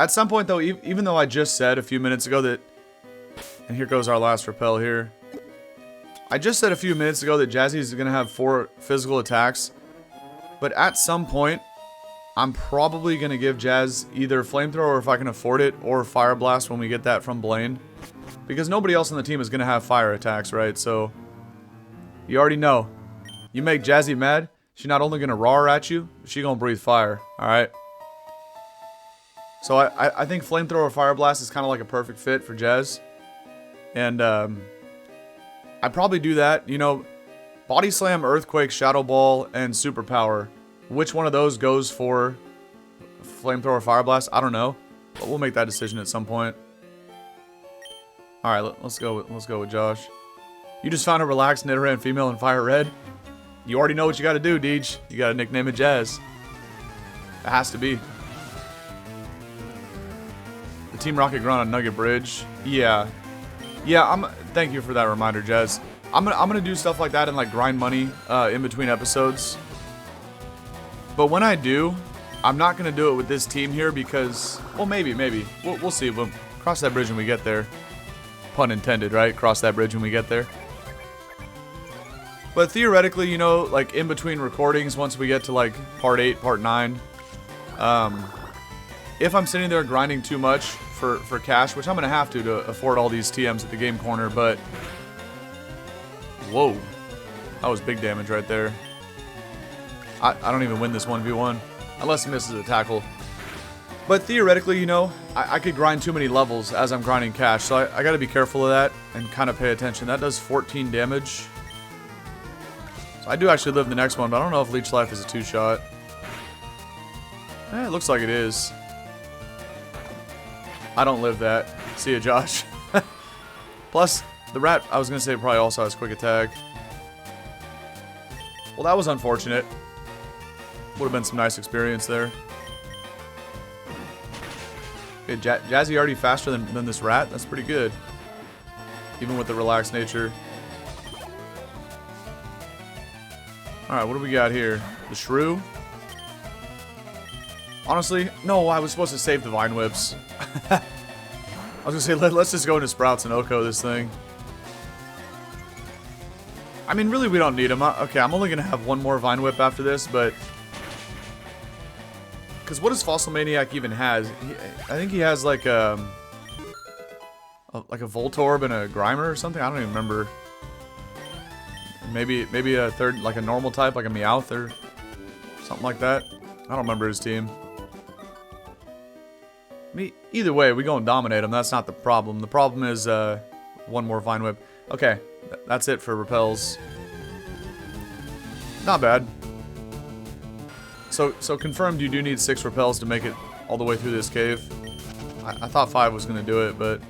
some point, though, even though I just said a few minutes ago that... And here goes our last repel here. I just said a few minutes ago that Jazzy is gonna have 4 physical attacks. But at some point, I'm probably gonna give Jazz either Flamethrower if I can afford it, or Fire Blast when we get that from Blaine. Because nobody else on the team is gonna have fire attacks, right? So, you already know. You make Jazzy mad, she's not only gonna roar at you, she's gonna breathe fire, alright? So I think Flamethrower or Fire Blast is kind of like a perfect fit for Jazz. And, I'd probably do that, you know, Body Slam, Earthquake, Shadow Ball, and Superpower. Which one of those goes for Flamethrower, Fire Blast? I don't know, but we'll make that decision at some point. All right, let's go with Josh. You just found a relaxed Nidoran female in Fire Red. You already know what you got to do, Deej. You got to nickname it Jazz. It has to be. The Team Rocket Grunt on Nugget Bridge. Yeah. Thank you for that reminder, Jazz. I'm gonna do stuff like that and like grind money in between episodes. But when I do, I'm not gonna do it with this team here because, well, maybe we'll see. We'll cross that bridge when we get there. Pun intended, right? Cross that bridge when we get there. But theoretically, you know, like in between recordings, once we get to like part 8, part 9, if I'm sitting there grinding too much for cash, which I'm gonna have to afford all these TMs at the game corner, but whoa, that was big damage right there. I don't even win this 1v1 unless he misses a tackle. But theoretically, you know, I could grind too many levels as I'm grinding cash, so I gotta be careful of that and kind of pay attention. That does 14 damage. So I do actually live the next one, but I don't know if Leech Life is a 2-shot. It looks like it is. I don't live that. See ya, Josh. Plus, the rat, I was going to say, probably also has quick attack. Well, that was unfortunate. Would have been some nice experience there. Okay, Jazzy already faster than this rat. That's pretty good. Even with the relaxed nature. Alright, what do we got here? The Shrew. Honestly, no, I was supposed to save the Vine Whips. I was gonna say, let's just go into Sprouts and Oko this thing. I mean, really, we don't need them. Okay, I'm only gonna have one more Vine Whip after this, but... Because what does Fossil Maniac even has? I think he has like a Voltorb and a Grimer or something. I don't even remember. Maybe a third, like a normal type, like a Meowth or something like that. I don't remember his team. Either way, we go and dominate him. That's not the problem. The problem is one more Vine Whip. Okay, that's it for repels. Not bad. So confirmed you do need 6 repels to make it all the way through this cave. I thought 5 was going to do it, but...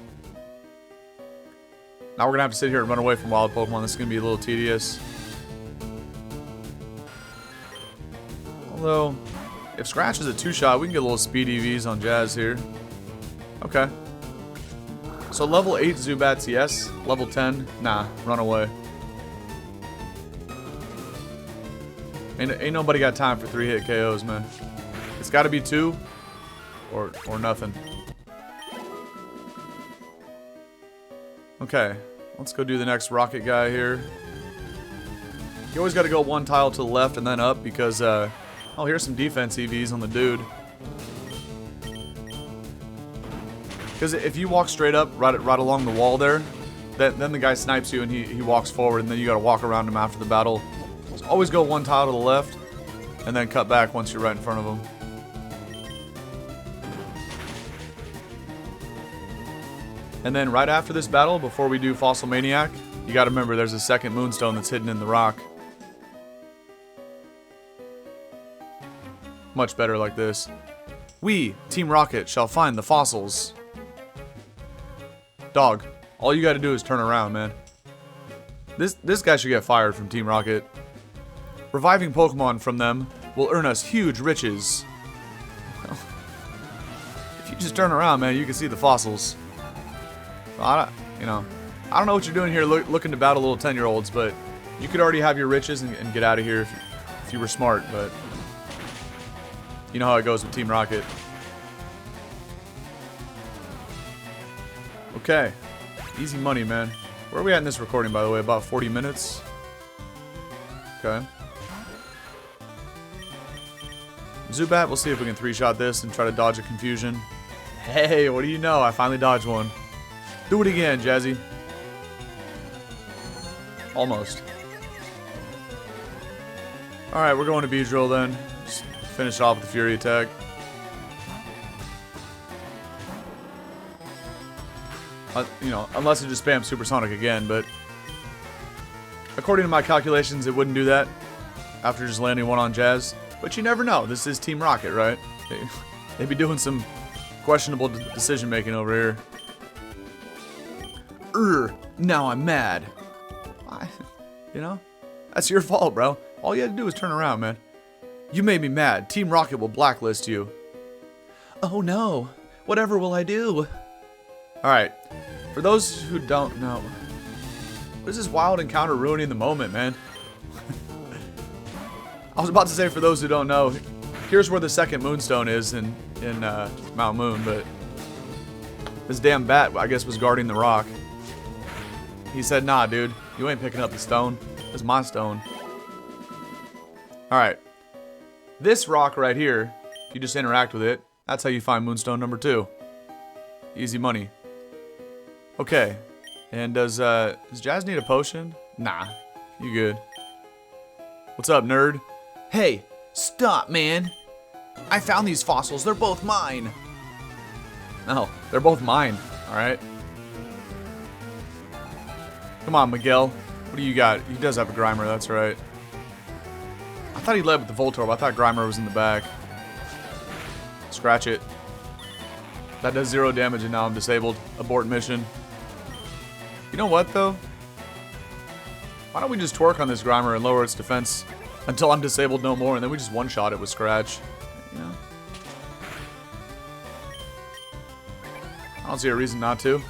Now we're going to have to sit here and run away from wild Pokemon. This is going to be a little tedious. Although, if Scratch is a 2-shot, we can get a little speed EVs on Jazz here. Okay. So level 8 Zubats, yes. Level 10, nah, run away. Ain't nobody got time for 3-hit KOs, man. It's got to be 2 or nothing. Okay, let's go do the next rocket guy here. You always got to go one tile to the left and then up because, oh, here's some defense EVs on the dude. Because if you walk straight up, right along the wall there, then the guy snipes you and he walks forward, and then you got to walk around him after the battle. So always go one tile to the left, and then cut back once you're right in front of him. And then right after this battle, before we do Fossil Maniac, you got to remember there's a second Moonstone that's hidden in the rock. Much better like this. We, Team Rocket, shall find the fossils. Dog, all you gotta do is turn around, man. This guy should get fired from Team Rocket. Reviving Pokemon from them will earn us huge riches. If you just turn around, man, you can see the fossils. I don't know what you're doing here looking to battle little 10-year-olds, but you could already have your riches and get out of here if you were smart, but you know how it goes with Team Rocket. Okay, easy money, man. Where are we at in this recording, by the way? About 40 minutes? Okay. Zubat, we'll see if we can 3-shot this and try to dodge a confusion. Hey, what do you know? I finally dodged one. Do it again, Jazzy. Almost. Alright, we're going to Beedrill then. Just finish off with the Fury attack. Unless it just spams Supersonic again, but according to my calculations, it wouldn't do that after just landing one on Jazz. But you never know. This is Team Rocket, right? They'd be doing some questionable decision making over here. Now I'm mad. That's your fault, bro. All you had to do was turn around, man. You made me mad. Team Rocket will blacklist you. Oh no. Whatever will I do? Alright. For those who don't know, what is this wild encounter ruining the moment, man? I was about to say, for those who don't know, here's where the second Moonstone is in Mount Moon, but this damn bat, I guess, was guarding the rock. He said, nah, dude, you ain't picking up the stone. It's my stone. Alright. This rock right here, if you just interact with it, that's how you find Moonstone number 2. Easy money. Okay. And does Jazz need a potion? Nah. You good. What's up, nerd? Hey, stop, man. I found these fossils. They're both mine. No, they're both mine. Alright. Come on, Miguel. What do you got? He does have a Grimer, that's right. I thought he led with the Voltorb. I thought Grimer was in the back. Scratch it. That does 0 damage and now I'm disabled. Abort mission. You know what, though? Why don't we just twerk on this Grimer and lower its defense until I'm disabled no more, and then we just one-shot it with Scratch. I don't see a reason not to.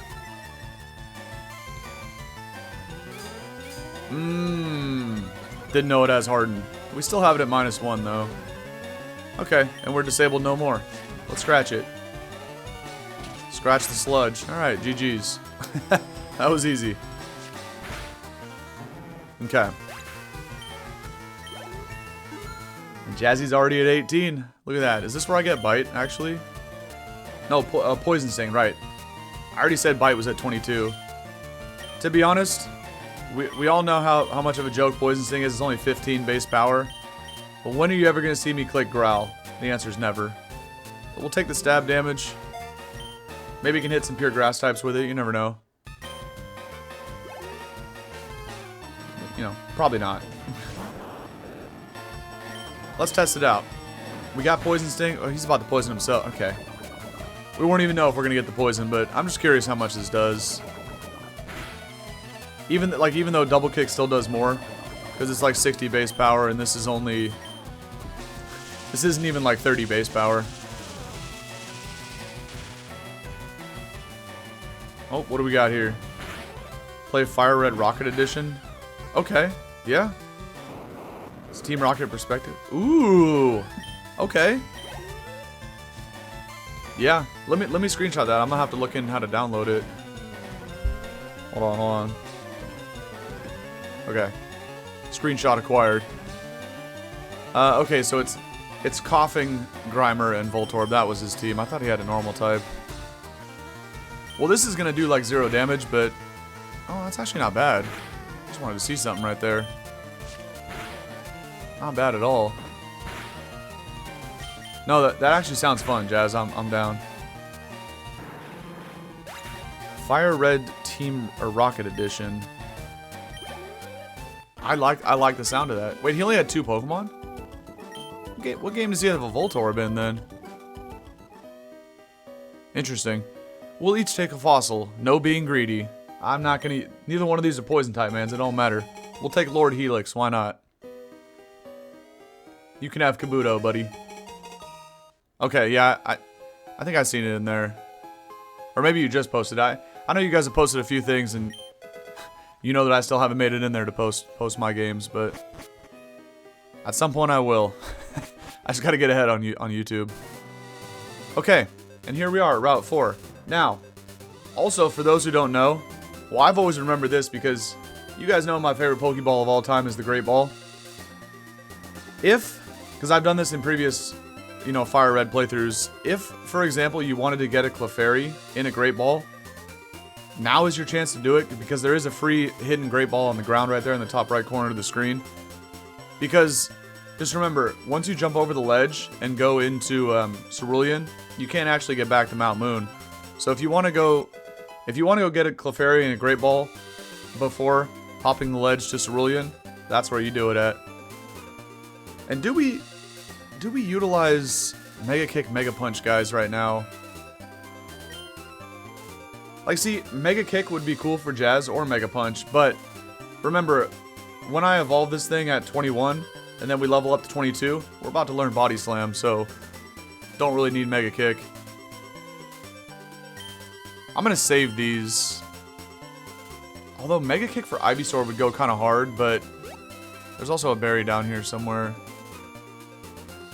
Didn't know it has Harden. We still have it at -1, though. Okay, and we're disabled no more. Let's scratch it. Scratch the sludge. Alright, GG's. That was easy. Okay. And Jazzy's already at 18. Look at that. Is this where I get Bite, actually? No, Poison Sting, right. I already said Bite was at 22. To be honest, we all know how much of a joke Poison Sting is. It's only 15 base power. But when are you ever going to see me click Growl? The answer is never. But we'll take the stab damage. Maybe we can hit some pure grass types with it. You never know. Probably not. Let's test it out. We got Poison Sting. Oh, he's about to poison himself. Okay. We won't even know if we're going to get the poison, but I'm just curious how much this does. Even though Double Kick still does more, because it's like 60 base power, and this is only... This isn't even like 30 base power. Oh, what do we got here? Play Fire Red Rocket Edition. Okay, yeah. It's Team Rocket perspective. Ooh, okay. Yeah, let me screenshot that. I'm gonna have to look in how to download it. Hold on. Okay, screenshot acquired. Okay, so it's Coughing, Grimer, and Voltorb. That was his team. I thought he had a normal type. Well, this is gonna do like 0 damage, but oh, that's actually not bad. Just wanted to see something right there. Not bad at all. No, that actually sounds fun, Jazz. I'm down. Fire Red Team or Rocket Edition. I like the sound of that. Wait, he only had 2 Pokemon? What game does he have a Voltorb in then? Interesting. We'll each take a fossil. No being greedy. I'm not gonna. Neither one of these are poison type, man. So it don't matter. We'll take Lord Helix. Why not? You can have Kabuto, buddy. Okay, yeah, I think I've seen it in there. Or maybe you just posted. I know you guys have posted a few things, and you know that I still haven't made it in there to post my games, but at some point I will. I just gotta get ahead on YouTube. Okay, and here we are at Route 4. Now, also for those who don't know, well, I've always remembered this because you guys know my favorite Pokeball of all time is the Great Ball. Because I've done this in previous, you know, Fire Red playthroughs. If, for example, you wanted to get a Clefairy in a Great Ball, now is your chance to do it because there is a free hidden Great Ball on the ground right there in the top right corner of the screen. Because, just remember, once you jump over the ledge and go into Cerulean, you can't actually get back to Mount Moon. So if you want to go get a Clefairy and a Great Ball before hopping the ledge to Cerulean, that's where you do it at. And do we utilize Mega Kick, Mega Punch, guys, right now? Like, see, Mega Kick would be cool for Jazz or Mega Punch, but remember, when I evolve this thing at 21, and then we level up to 22, we're about to learn Body Slam, so don't really need Mega Kick. I'm gonna save these. Although Mega Kick for Ivysaur would go kind of hard, but there's also a berry down here somewhere.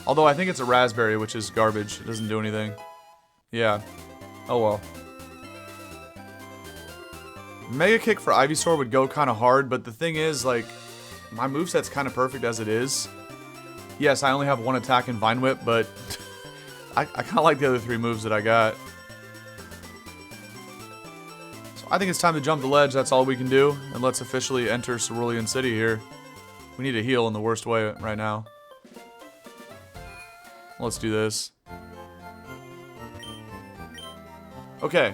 Although I think it's a raspberry, which is garbage. It doesn't do anything. Yeah. Oh well. Mega Kick for Ivysaur would go kind of hard, but the thing is, like, my moveset's kind of perfect as it is. Yes, I only have 1 attack in Vine Whip, but I kind of like the other 3 moves that I got. So I think it's time to jump the ledge. That's all we can do. And let's officially enter Cerulean City here. We need to heal in the worst way right now. Let's do this. Okay.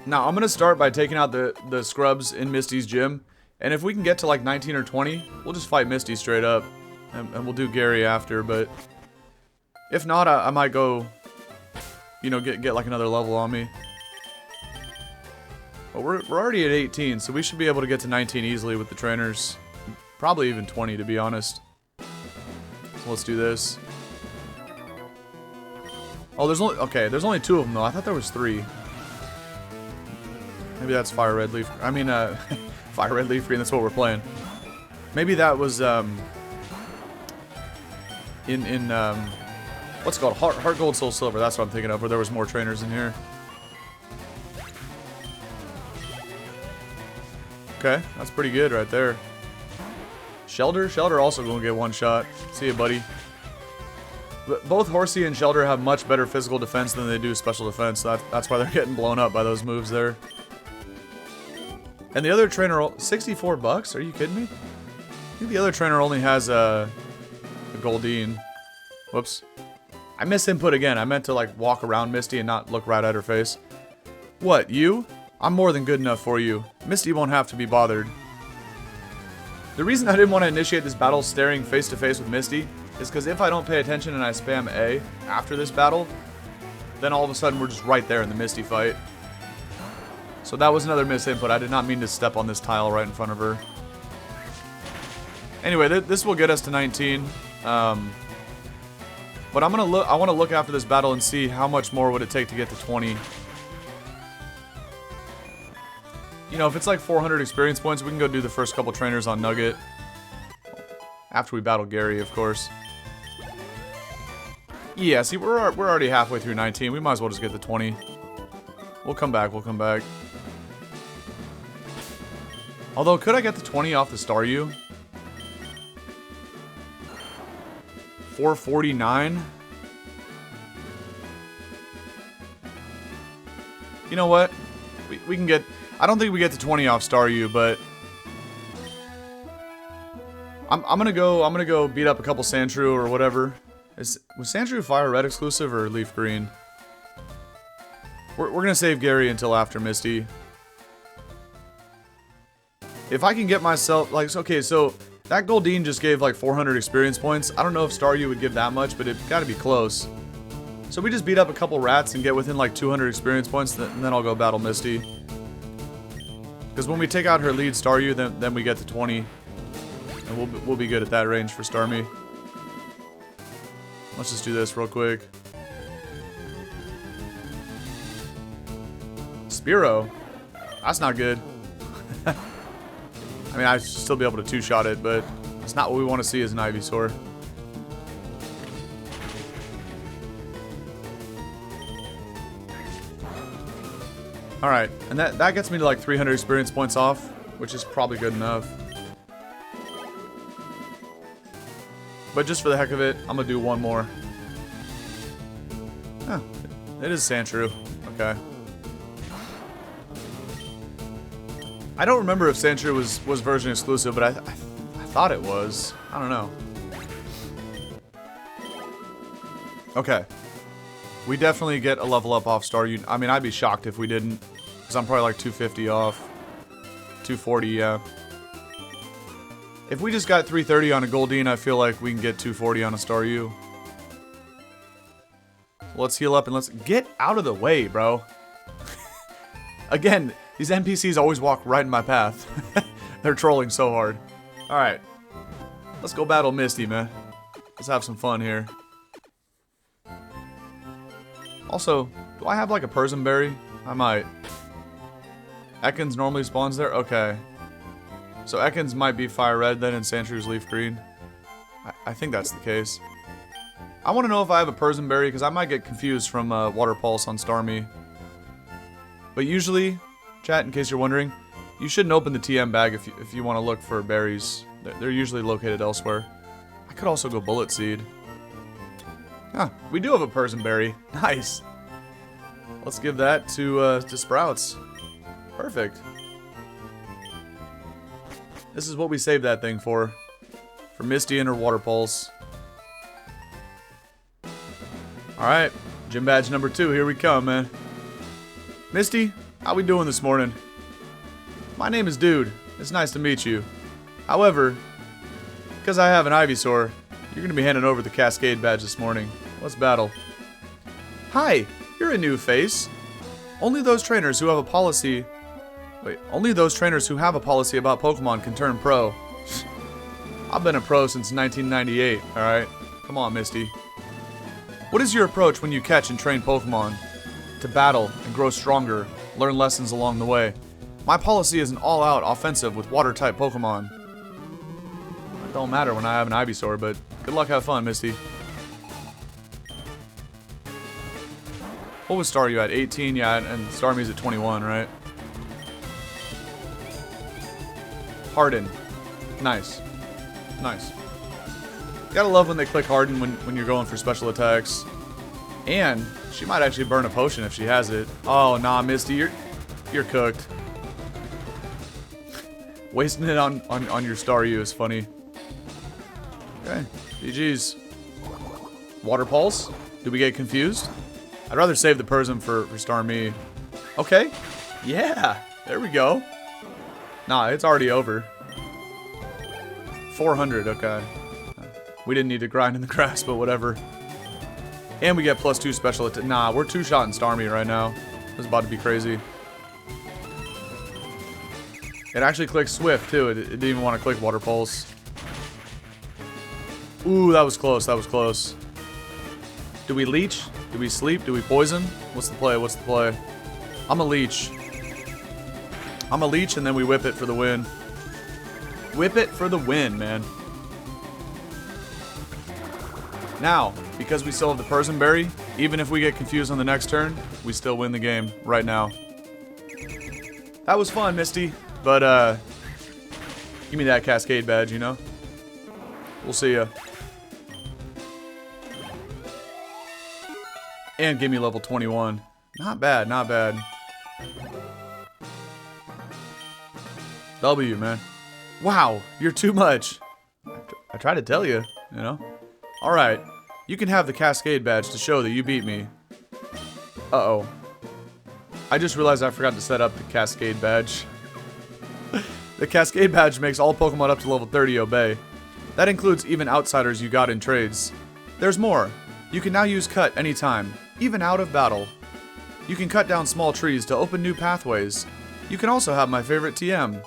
Now, I'm going to start by taking out the scrubs in Misty's gym. And if we can get to like 19 or 20, we'll just fight Misty straight up. And we'll do Gary after, but if not, I might go, you know, get like another level on me. But we're already at 18, so we should be able to get to 19 easily with the trainers. Probably even 20, to be honest. So let's do this. Oh, there's only 2 of them though. I thought there was 3. Maybe that's Fire Red Leaf. I mean, Fire Red Leaf Green. That's what we're playing. Maybe that was what's it called? Heart Gold, Soul Silver. That's what I'm thinking of. Where there was more trainers in here. Okay, that's pretty good right there. Shelter also gonna get 1 shot. See ya, buddy. But both Horsey and Shelter have much better physical defense than they do special defense. So that's why they're getting blown up by those moves there. And the other trainer, 64 bucks? Are you kidding me? I think the other trainer only has a Goldeen. Whoops. I misinput again. I meant to like walk around Misty and not look right at her face. What, you? I'm more than good enough for you. Misty won't have to be bothered. The reason I didn't want to initiate this battle staring face to face with Misty is because if I don't pay attention and I spam A after this battle, then all of a sudden we're just right there in the Misty fight. So that was another misinput. I did not mean to step on this tile right in front of her. Anyway, this will get us to 19. But I want to look after this battle and see how much more would it take to get to 20. You know, if it's like 400 experience points, we can go do the first couple trainers on Nugget. After we battle Gary, of course. Yeah, see, we're already halfway through 19. We might as well just get the 20. We'll come back, we'll come back. Although, could I get the 20 off the Staryu? 449? You know what? We can get... I don't think we get the 20 off Staryu, but... I'm gonna go beat up a couple Sandshrew or whatever. Was Sandshrew Fire Red exclusive or Leaf Green? We're gonna save Gary until after Misty. If I can get myself, like, okay, so that Goldeen just gave like 400 experience points. I don't know if Staryu would give that much, but it gotta be close. So we just beat up a couple rats and get within like 200 experience points, and then I'll go battle Misty. Because when we take out her lead Staryu, then we get to 20. And we'll be good at that range for Starmie. Let's just do this real quick. Spearow? That's not good. I mean, I'd still be able to two-shot it, but it's not what we want to see as an Ivysaur. Alright, and that gets me to like 300 experience points off, which is probably good enough. But just for the heck of it, I'm gonna do one more. Huh, it is Sandshrew. Okay. I don't remember if Sandshrew was version exclusive, but I thought it was. I don't know. Okay. We definitely get a level up off Staryu. I mean, I'd be shocked if we didn't. Because I'm probably like 250 off. 240, yeah. If we just got 330 on a Goldeen, I feel like we can get 240 on a Staryu. Let's heal up and let's get out of the way, bro. Again, these NPCs always walk right in my path. They're trolling so hard. Alright. Let's go battle Misty, man. Let's have some fun here. Also, do I have like a Persian berry? I might. Ekans normally spawns there? Okay. So Ekans might be Fire Red then and Sandshrews Leaf Green. I think that's the case. I want to know if I have a Persian berry because I might get confused from Water Pulse on Starmie. But usually, chat, in case you're wondering, you shouldn't open the TM bag if you want to look for berries. They're usually located elsewhere. I could also go Bullet Seed. Huh, we do have a Persian berry. Nice. Let's give that to Sprouts. Perfect. This is what we saved that thing for. For Misty and her Water Pulse. Alright, gym badge number 2, here we come, man. Misty, how we doing this morning? My name is Dude. It's nice to meet you. However, because I have an Ivysaur, you're going to be handing over the Cascade badge this morning. Let's battle. Hi, you're a new face. Only those trainers who have a policy... Wait, only those trainers who have a policy about Pokemon can turn pro. I've been a pro since 1998, alright? Come on, Misty. What is your approach when you catch and train Pokemon? To battle and grow stronger, learn lessons along the way. My policy is an all-out offensive with water-type Pokemon. It don't matter when I have an Ivysaur, but good luck, have fun, Misty. What was Staryu at? 18? Yeah, and Starmie's at 21, right? Harden. Nice. Nice. You gotta love when they click Harden when you're going for special attacks. And she might actually burn a potion if she has it. Oh, nah, Misty, you're cooked. Wasting it on your Staryu is funny. Okay, GG's. Water Pulse? Did we get confused? I'd rather save the Persian for Starmie. Okay. Yeah, there we go. Nah, it's already over. 400, okay. We didn't need to grind in the grass, but whatever. And we get +2 special attack. Nah, we're two-shotting Starmie right now. This is about to be crazy. It actually clicked Swift, too. It didn't even want to click Water Pulse. Ooh, that was close. That was close. Do we leech? Do we sleep? Do we poison? What's the play? What's the play? I'm a leech. I'm a leech and then we whip it for the win. Whip it for the win, man. Now, because we still have the Person Berry, even if we get confused on the next turn, we still win the game right now. That was fun, Misty, but give me that Cascade badge, you know? We'll see ya. And give me level 21. Not bad, not bad. W, man. Wow, you're too much. I try to tell you, you know? Alright, you can have the Cascade badge to show that you beat me. Uh-oh. I just realized I forgot to set up the Cascade badge. The Cascade badge makes all Pokemon up to level 30 obey. That includes even outsiders you got in trades. There's more. You can now use Cut anytime, even out of battle. You can cut down small trees to open new pathways. You can also have my favorite TM.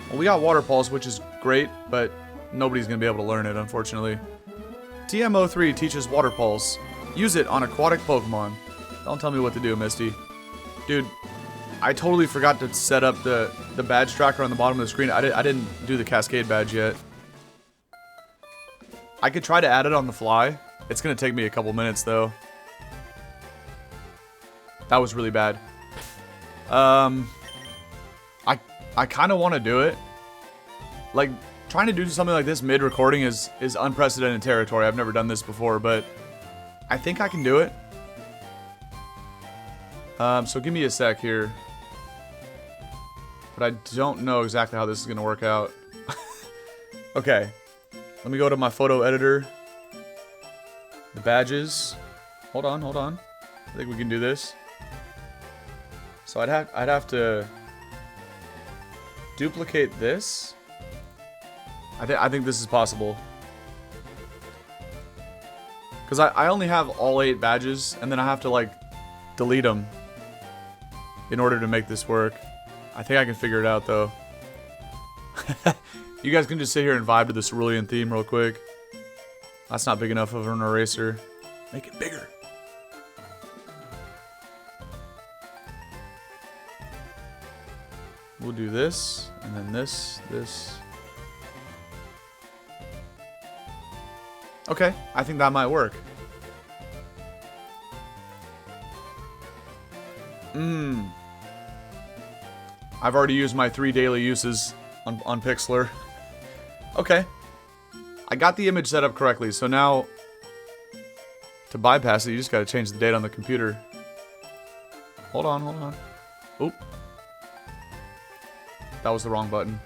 Well, we got Water Pulse, which is great, but nobody's going to be able to learn it, unfortunately. TM03 teaches Water Pulse. Use it on aquatic Pokemon. Don't tell me what to do, Misty. Dude, I totally forgot to set up the badge tracker on the bottom of the screen. I didn't do the Cascade badge yet. I could try to add it on the fly. It's going to take me a couple minutes, though. That was really bad. I kind of want to do it. Like, trying to do something like this mid-recording is unprecedented territory. I've never done this before, but I think I can do it. So give me a sec here. But I don't know exactly how this is going to work out. Okay. Let me go to my photo editor. The badges. Hold on, hold on. I think we can do this. So I'd have to duplicate this. I think this is possible. Because I only have all 8 badges, and then I have to, like, delete them in order to make this work. I think I can figure it out, though. You guys can just sit here and vibe to the Cerulean theme real quick. That's not big enough of an eraser. Make it bigger. We'll do this, and then this. Okay, I think that might work. I've already used my 3 daily uses on Pixlr. Okay. I got the image set up correctly, so now to bypass it, you just gotta change the date on the computer. Hold on, hold on. Oop. That was the wrong button.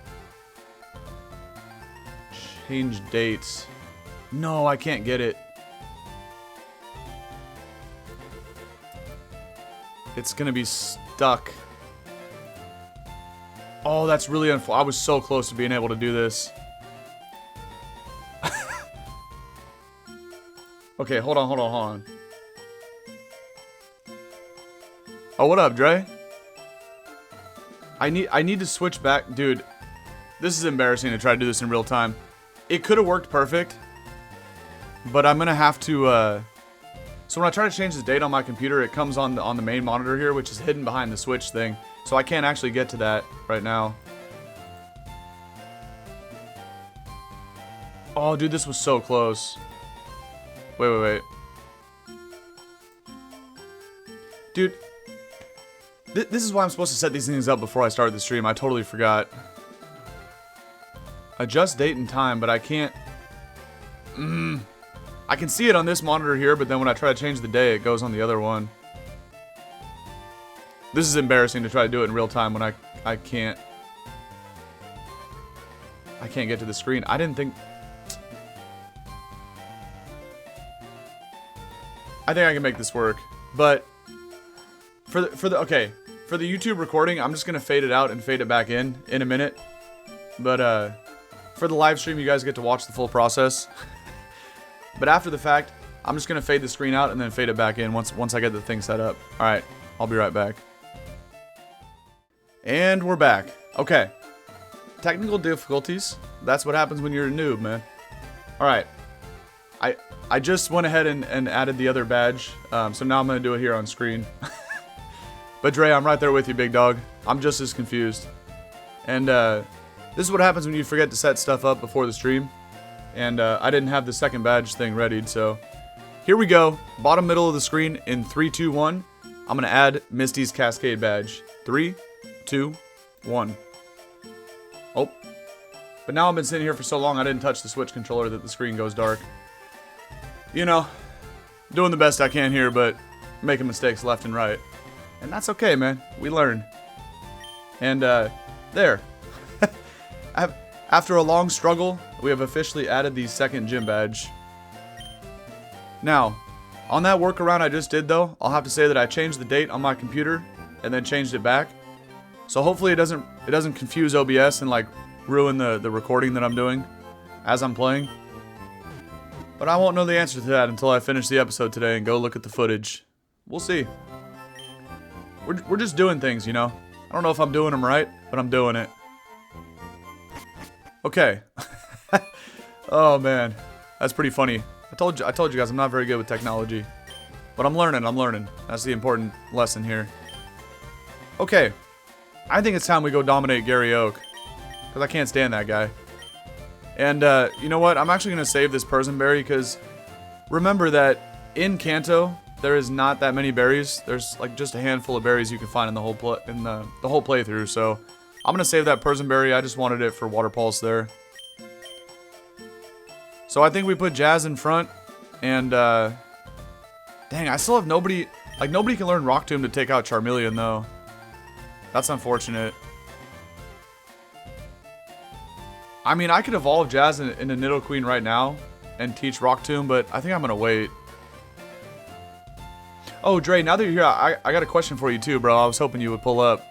Change dates. No, I can't get it. It's gonna be stuck. Oh, that's really unfortunate. I was so close to being able to do this. Okay, hold on. Oh, what up, Dre? I need to switch back. Dude, this is embarrassing to try to do this in real time. It could have worked perfect, but I'm gonna have to, so when I try to change the date on my computer, it comes on the main monitor here, which is hidden behind the Switch thing. So I can't actually get to that right now. Oh, dude, this was so close. Wait. Dude, this is why I'm supposed to set these things up before I start the stream. I totally forgot. Adjust date and time, but I can't... I can see it on this monitor here, but then when I try to change the day, it goes on the other one. This is embarrassing to try to do it in real time when I can't get to the screen. I didn't think... I think I can make this work, but for the YouTube recording, I'm just gonna fade it out and fade it back in a minute. But for the live stream, you guys get to watch the full process. But after the fact, I'm just gonna fade the screen out and then fade it back in once I get the thing set up. All right, I'll be right back. And we're back. Okay, technical difficulties. That's what happens when you're a noob, man. All right. I just went ahead and added the other badge, so now I'm going to do it here on screen. But Dre, I'm right there with you, big dog. I'm just as confused. And this is what happens when you forget to set stuff up before the stream. And I didn't have the second badge thing readied, so here we go. Bottom middle of the screen in 3, 2, 1. I'm gonna add Misty's Cascade badge. 3, 2, 1. Oh. But now I've been sitting here for so long I didn't touch the Switch controller that the screen goes dark. You know, doing the best I can here, but making mistakes left and right. And that's okay, man. We learn. And there. After a long struggle, we have officially added the second gym badge. Now, on that workaround I just did though, I'll have to say that I changed the date on my computer and then changed it back. So hopefully it doesn't confuse OBS and like ruin the recording that I'm doing as I'm playing. But I won't know the answer to that until I finish the episode today and go look at the footage. We'll see. We're just doing things, you know. I don't know if I'm doing them right, but I'm doing it. Okay. Oh man, that's pretty funny. I told you guys I'm not very good with technology, but I'm learning. That's the important lesson here. Okay, I think it's time we go dominate Gary Oak, because I can't stand that guy. And you know what? I'm actually gonna save this Persian berry because remember that in Kanto there is not that many berries. There's like just a handful of berries you can find in the whole whole playthrough. So I'm gonna save that Persian berry. I just wanted it for Water Pulse there. So I think we put Jazz in front, and dang, I still have nobody. Like nobody can learn Rock Tomb to take out Charmeleon though. That's unfortunate. I mean, I could evolve Jazz into Nidoqueen right now and teach Rock Tomb, but I think I'm gonna wait. Oh, Dre, now that you're here, I got a question for you too, bro. I was hoping you would pull up.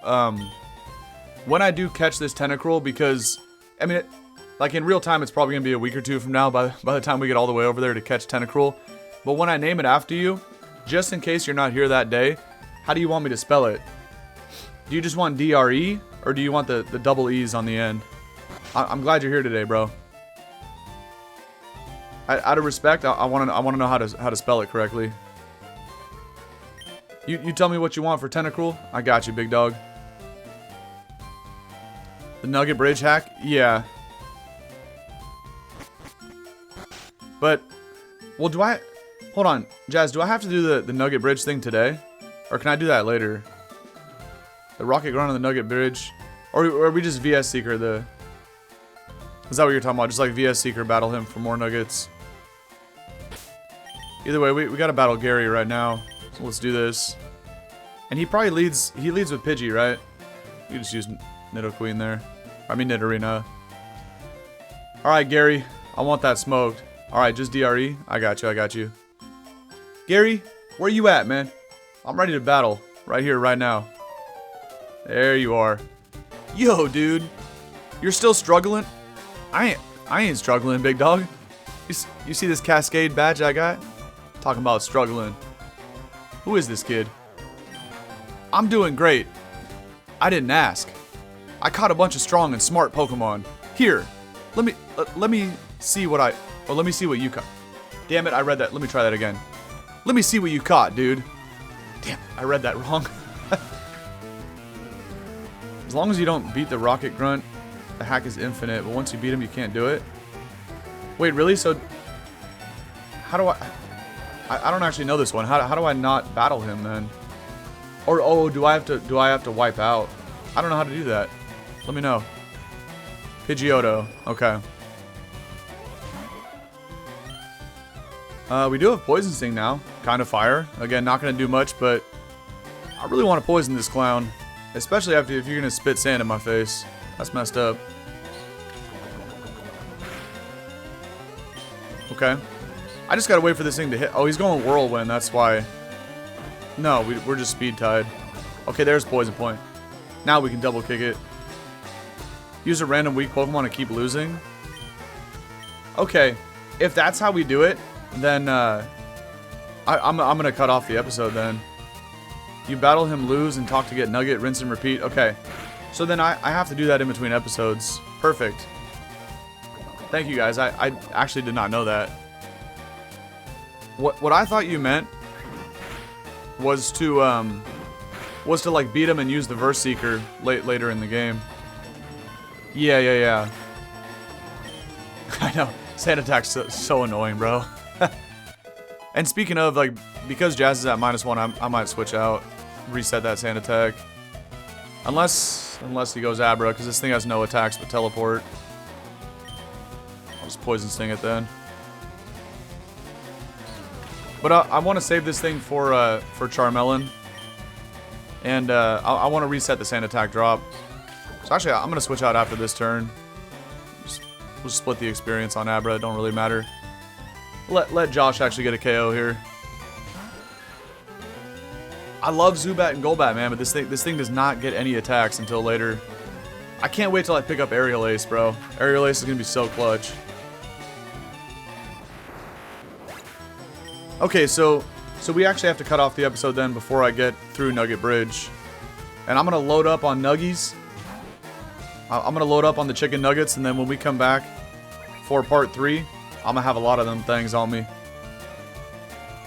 When I do catch this Tentacruel, because I mean, like in real time, it's probably gonna be a week or two from now by the time we get all the way over there to catch Tentacruel. But when I name it after you, just in case you're not here that day, how do you want me to spell it? Do you just want DRE, or do you want the double E's on the end? I'm glad you're here today, bro. Out of respect, I want to know how to spell it correctly. You tell me what you want for Tentacruel. I got you, big dog. The Nugget bridge hack, yeah. But, well, hold on, Jazz, do I have to do the Nugget bridge thing today? Or can I do that later? The Rocket Grunt on the Nugget bridge? Or are we just VS Seeker the... Is that what you're talking about? Just like VS Seeker battle him for more nuggets? Either way, we gotta battle Gary right now. So let's do this. And he probably leads with Pidgey, right? You just use Nidoqueen there. I mean Nidorina. Alright, Gary. I want that smoked. Alright, just DRE. I got you. Gary, where you at, man? I'm ready to battle. Right here, right now. There you are. Yo, dude. You're still struggling? I ain't struggling, big dog. You see this Cascade badge I got? Talking about struggling. Who is this kid? I'm doing great. I didn't ask. I caught a bunch of strong and smart Pokemon. Here, let me see what let me see what you caught. Damn it, I read that. Let me try that again. Let me see what you caught, dude. Damn, I read that wrong. As long as you don't beat the Rocket Grunt, the hack is infinite, but once you beat him, you can't do it. Wait, really? So, how do I don't actually know this one. How do I not battle him then? Or oh, do I have to wipe out? I don't know how to do that. Let me know. Pidgeotto. Okay. We do have Poison Sting now. Kind of fire. Again, not gonna do much, but I really want to poison this clown, especially if you're gonna spit sand in my face. That's messed up. Okay. I just gotta wait for this thing to hit. Oh, he's going Whirlwind, that's why. No, we're just speed tied. Okay, there's Poison Point. Now we can double kick it. Use a random weak Pokemon to keep losing. Okay, if that's how we do it, then I'm gonna cut off the episode then. You battle him, lose, and talk to get Nugget, rinse and repeat. Okay. So then I have to do that in between episodes. Perfect. Thank you guys. I actually did not know that. What I thought you meant was to was to like beat him and use the Verse Seeker later in the game. Yeah. I know. Sand attack's so annoying, bro. And speaking of, like, because Jazz is at -1, I might switch out. Reset that sand attack. Unless he goes Abra, because this thing has no attacks but teleport. I'll just Poison Sting it then. But I want to save this thing for Charmeleon. And I want to reset the sand attack drop. So actually, I'm going to switch out after this turn. We'll split the experience on Abra. It don't really matter. Let Josh actually get a KO here. I love Zubat and Golbat, man, but this thing does not get any attacks until later. I can't wait till I pick up Aerial Ace, bro. Aerial Ace is going to be so clutch. Okay, so we actually have to cut off the episode then before I get through Nugget Bridge. And I'm going to load up on Nuggies. I'm going to load up on the chicken nuggets, and then when we come back for part 3, I'm going to have a lot of them things on me.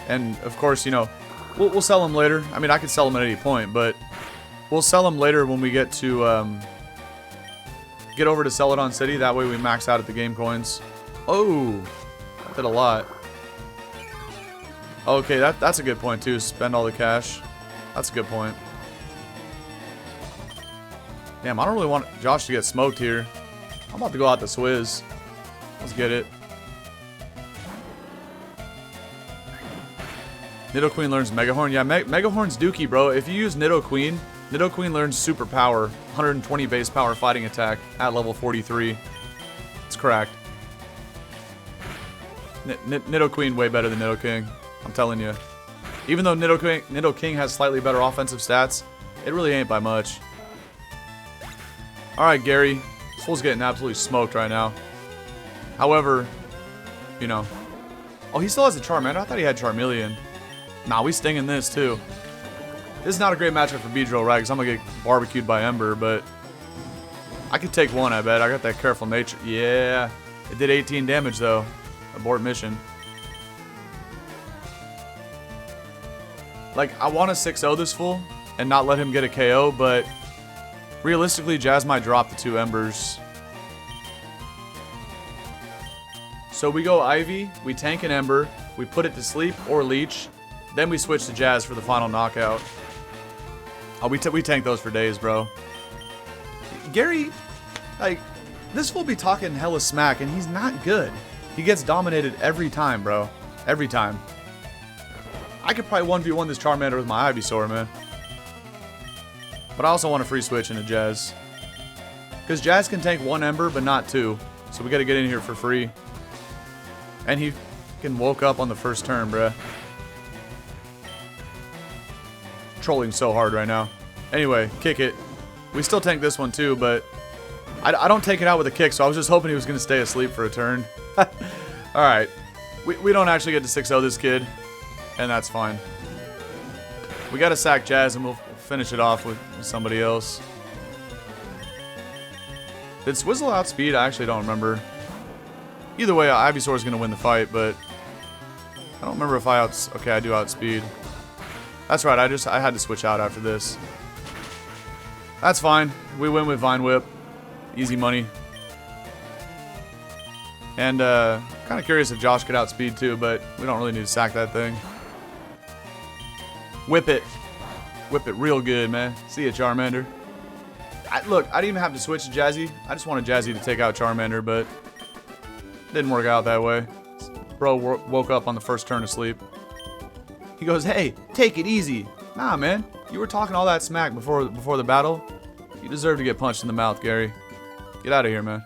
And, of course, you know, we'll sell them later. I mean, I could sell them at any point, but we'll sell them later when we get to, get over to Cerulean City. That way we max out at the game coins. Oh, that did a lot. Okay, that's a good point, too. Spend all the cash. That's a good point. Damn, I don't really want Josh to get smoked here. I'm about to go out the Swizz. Let's get it. Nidoqueen learns Mega Horn. Yeah, Mega Horn's dookie, bro. If you use Nidoqueen, Nidoqueen learns Super Power. 120 base power fighting attack at level 43. It's cracked. Nidoqueen way better than Nidoking. I'm telling you. Even though Nidoking has slightly better offensive stats, it really ain't by much. Alright, Gary. This fool's getting absolutely smoked right now. However, you know. Oh, he still has a Charmander? I thought he had Charmeleon. Nah, we stinging this too. This is not a great matchup for Beedrill, right? Because I'm going to get barbecued by Ember, but I could take one, I bet. I got that Careful Nature. Yeah. It did 18 damage, though. Abort mission. Like, I want to 6-0 this fool and not let him get a KO, but realistically, Jazz might drop the 2 Embers. So we go Ivy, we tank an Ember, we put it to sleep or leech, then we switch to Jazz for the final knockout. Oh, we tank those for days, bro. Gary, like, this fool be talking hella smack, and he's not good. He gets dominated every time, bro. Every time. I could probably 1v1 this Charmander with my Ivysaur, man. But I also want a free switch into Jazz. Because Jazz can tank 1 Ember, but not 2. So we got to get in here for free. And he fucking woke up on the first turn, bruh. Trolling so hard right now. Anyway, kick it. We still tank this one too, but I don't take it out with a kick, so I was just hoping he was going to stay asleep for a turn. Alright. We don't actually get to 6-0 this kid, and that's fine. We got to sack Jazz, and we'll finish it off with somebody else. Did Swizzle outspeed? I actually don't remember. Either way, Ivysaur is going to win the fight, but I don't remember if I okay, I do outspeed. That's right, I had to switch out after this. That's fine. We win with Vine Whip. Easy money. And kind of curious if Josh could outspeed too, but we don't really need to sack that thing. Whip it. Whip it real good, man. See ya, Charmander. Look, I didn't even have to switch to Jazzy. I just wanted Jazzy to take out Charmander, but it didn't work out that way. Bro woke up on the first turn of sleep. He goes, hey, take it easy. Nah, man. You were talking all that smack before the battle. You deserve to get punched in the mouth, Gary. Get out of here, man.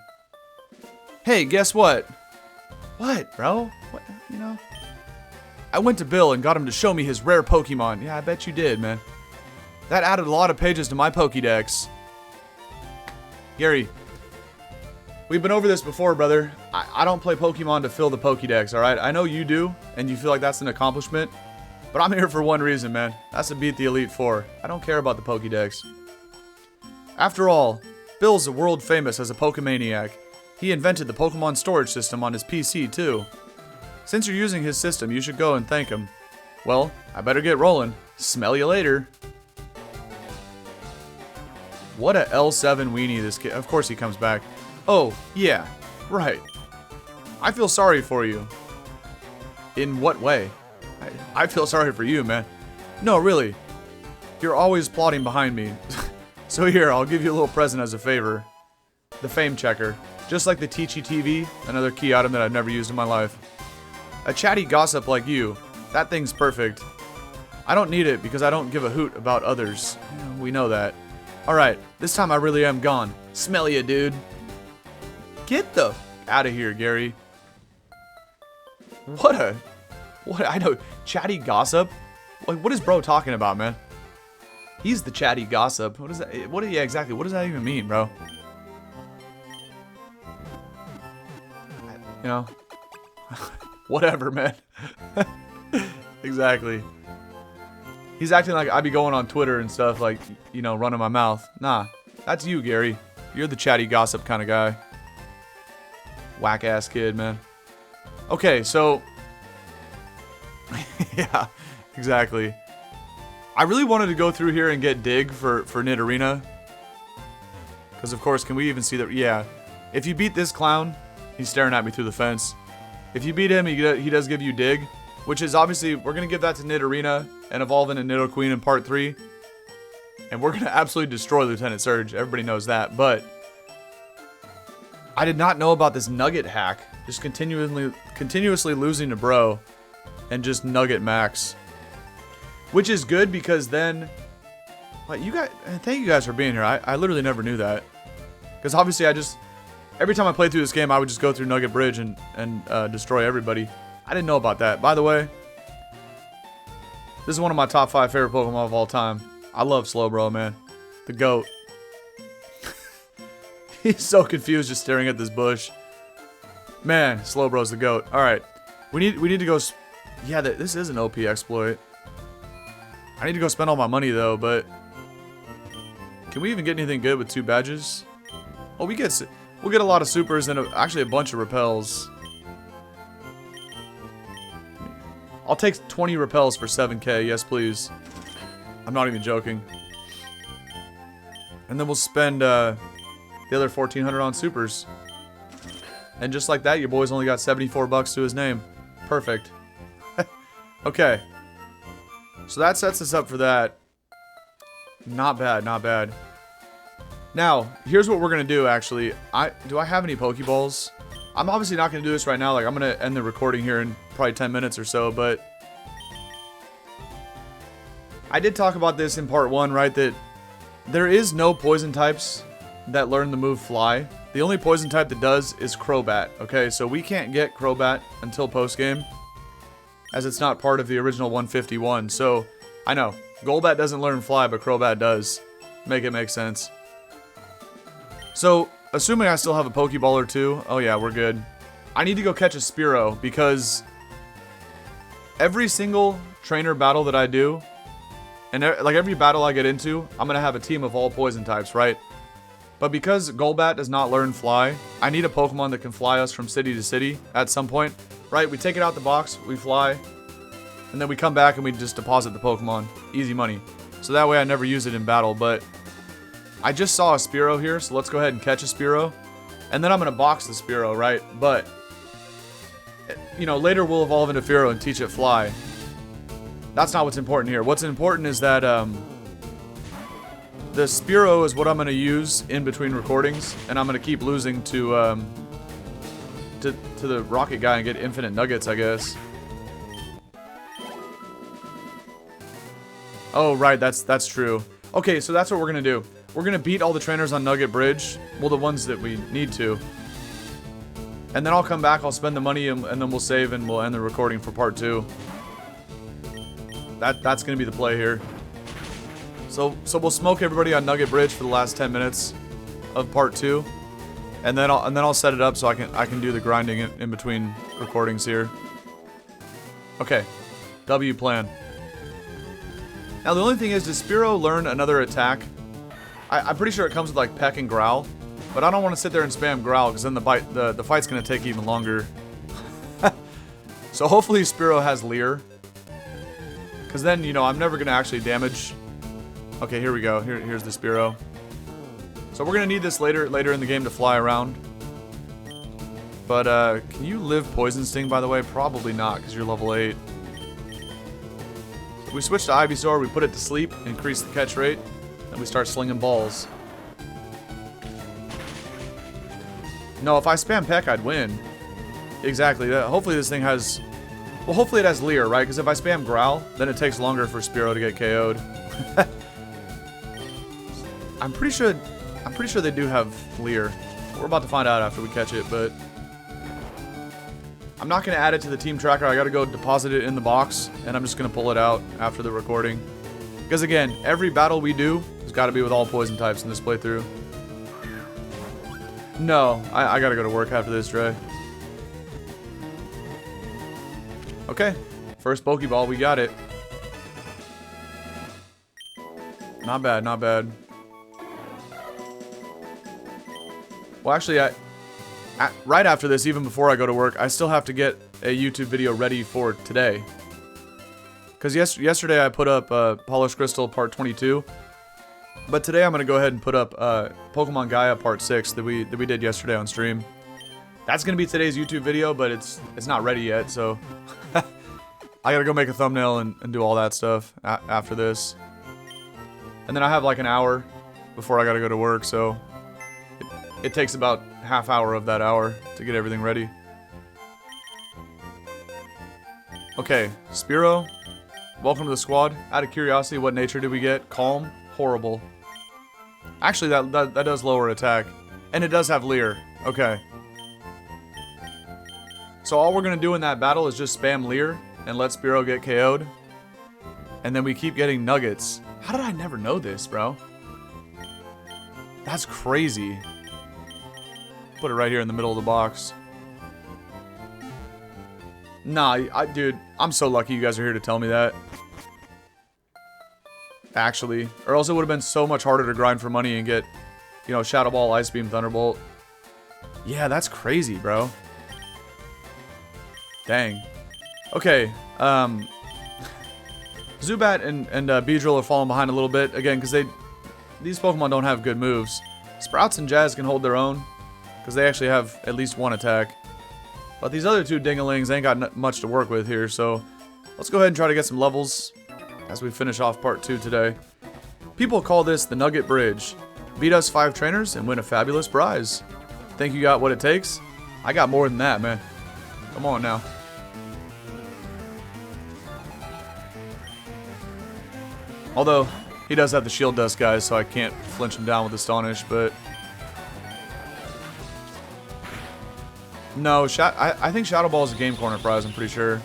Hey, guess what? What, bro? What, you know? I went to Bill and got him to show me his rare Pokemon. Yeah, I bet you did, man. That added a lot of pages to my Pokédex. Gary, we've been over this before, brother. I don't play Pokemon to fill the Pokédex, alright? I know you do, and you feel like that's an accomplishment. But I'm here for one reason, man. That's to beat the Elite Four. I don't care about the Pokédex. After all, Bill's world famous as a Pokemaniac. He invented the Pokemon storage system on his PC, too. Since you're using his system, you should go and thank him. Well, I better get rolling. Smell you later. What a L7 weenie this kid. Of course he comes back. Oh, yeah. Right. I feel sorry for you. In what way? I feel sorry for you, man. No, really. You're always plotting behind me. So here, I'll give you a little present as a favor. The fame checker. Just like the Teachy TV, another key item that I've never used in my life. A chatty gossip like you. That thing's perfect. I don't need it because I don't give a hoot about others. We know that. Alright, this time I really am gone. Smell ya, dude. Get the out of here, Gary. What I know, chatty gossip? Like, what is bro talking about, man? He's the chatty gossip. What is that? Yeah, exactly. What does that even mean, bro? You know? Whatever, man. Exactly. He's acting like I be going on Twitter and stuff, like, you know, running my mouth. Nah, that's you, Gary. You're the chatty gossip kind of guy. Whack-ass kid, man. Okay, so... yeah, exactly. I really wanted to go through here and get Dig for Nidorina. Because, of course, can we even see that? Yeah. If you beat this clown, he's staring at me through the fence. If you beat him, he does give you Dig. Which is obviously, we're going to give that to Nidorina and evolve into Nidoqueen in part 3. And we're going to absolutely destroy Lieutenant Surge. Everybody knows that. But I did not know about this Nugget hack. Just continuously losing to bro. And just Nugget max. Which is good because then... Like, you guys, thank you guys for being here. I literally never knew that. Because obviously I just... Every time I played through this game, I would just go through Nugget Bridge and destroy everybody. I didn't know about that. By the way, this is one of my top 5 favorite Pokemon of all time. I love Slowbro, man. The GOAT. He's so confused just staring at this bush. Man, Slowbro's the GOAT. Alright. We need to go... Yeah, this is an OP exploit. I need to go spend all my money, though, but... Can we even get anything good with 2 badges? Oh, we'll get a lot of supers and actually a bunch of repels. I'll take 20 repels for 7k, yes please. I'm not even joking. And then we'll spend the other 1400 on supers. And just like that, your boy's only got 74 bucks to his name. Perfect. Okay. So that sets us up for that. Not bad, not bad. Now, here's what we're gonna do actually. Do I have any Pokeballs? I'm obviously not gonna do this right now, like I'm gonna end the recording here in probably 10 minutes or so, but I did talk about this in part 1, right, that there is no poison types that learn the move Fly. The only poison type that does is Crobat, okay? So we can't get Crobat until post-game, as it's not part of the original 151. So, I know, Golbat doesn't learn Fly, but Crobat does. Make it make sense. So, assuming I still have a Pokeball or 2, oh yeah, we're good. I need to go catch a Spearow, because every single trainer battle that I do, and like every battle I get into, I'm going to have a team of all poison types, right? But because Golbat does not learn Fly, I need a Pokemon that can fly us from city to city at some point, right? We take it out the box, we fly, and then we come back and we just deposit the Pokemon. Easy money. So that way I never use it in battle, but I just saw a Spearow here, so let's go ahead and catch a Spearow. And then I'm going to box the Spearow, right? But, you know, later we'll evolve into Fearow and teach it Fly. That's not what's important here. What's important is that the Spearow is what I'm going to use in between recordings, and I'm going to keep losing to the rocket guy and get infinite nuggets, I guess. Oh, right, that's true. Okay, so that's what we're going to do. We're going to beat all the trainers on Nugget Bridge. Well, the ones that we need to. And then I'll come back, I'll spend the money, and then we'll save and we'll end the recording for part 2. That's going to be the play here. So we'll smoke everybody on Nugget Bridge for the last 10 minutes of part 2. And then I'll set it up so I can do the grinding in between recordings here. Okay. W plan. Now the only thing is, does Spearow learn another attack? I'm pretty sure it comes with like Peck and Growl, but I don't want to sit there and spam Growl because then the fight's gonna take even longer. So hopefully Spearow has Leer, because then, you know, I'm never gonna actually damage. Okay, here we go. Here's the Spearow. So we're gonna need this later in the game to fly around. But can you live Poison Sting, by the way? Probably not, because you're level 8. So we switch to Ivysaur, we put it to sleep, increase the catch rate, and we start slinging balls. No, if I spam Peck, I'd win. Exactly. Hopefully this thing has... Well, hopefully it has Leer, right? Because if I spam Growl, then it takes longer for Spearow to get KO'd. I'm pretty sure they do have Leer. We're about to find out after we catch it, but... I'm not going to add it to the team tracker. I got to go deposit it in the box, and I'm just going to pull it out after the recording. Because again, every battle we do has got to be with all poison types in this playthrough. No, I got to go to work after this, Dre. Okay, first Pokeball, we got it. Not bad, not bad. Well, actually, right after this, even before I go to work, I still have to get a YouTube video ready for today. Because yesterday I put up Polished Crystal Part 22. But today I'm going to go ahead and put up Pokemon Gaia Part 6 that we did yesterday on stream. That's going to be today's YouTube video, but it's not ready yet, so... I gotta go make a thumbnail and do all that stuff after this. And then I have like an hour before I gotta go to work, so... It takes about half hour of that hour to get everything ready. Okay, Spearow, welcome to the squad. Out of curiosity, what nature did we get? Calm? Horrible. Actually, that does lower attack. And it does have Leer. Okay. So all we're gonna do in that battle is just spam Leer and let Spearow get KO'd. And then we keep getting Nuggets. How did I never know this, bro? That's crazy. Put it right here in the middle of the box. Nah, dude, I'm so lucky you guys are here to tell me that. Actually. Or else it would have been so much harder to grind for money and get, you know, Shadow Ball, Ice Beam, Thunderbolt. Yeah, that's crazy, bro. Dang. Okay, Zubat and Beedrill are falling behind a little bit, again, because these Pokemon don't have good moves. Sprouts and Jazz can hold their own, because they actually have at least one attack. But these other two dingalings ain't got much to work with here, so let's go ahead and try to get some levels as we finish off part 2 today. People call this the Nugget Bridge. Beat us 5 trainers and win a fabulous prize. Think you got what it takes? I got more than that, man. Come on now. Although, he does have the Shield Dust, guys, so I can't flinch him down with Astonish, but... No, I think Shadow Ball is a Game Corner prize, I'm pretty sure.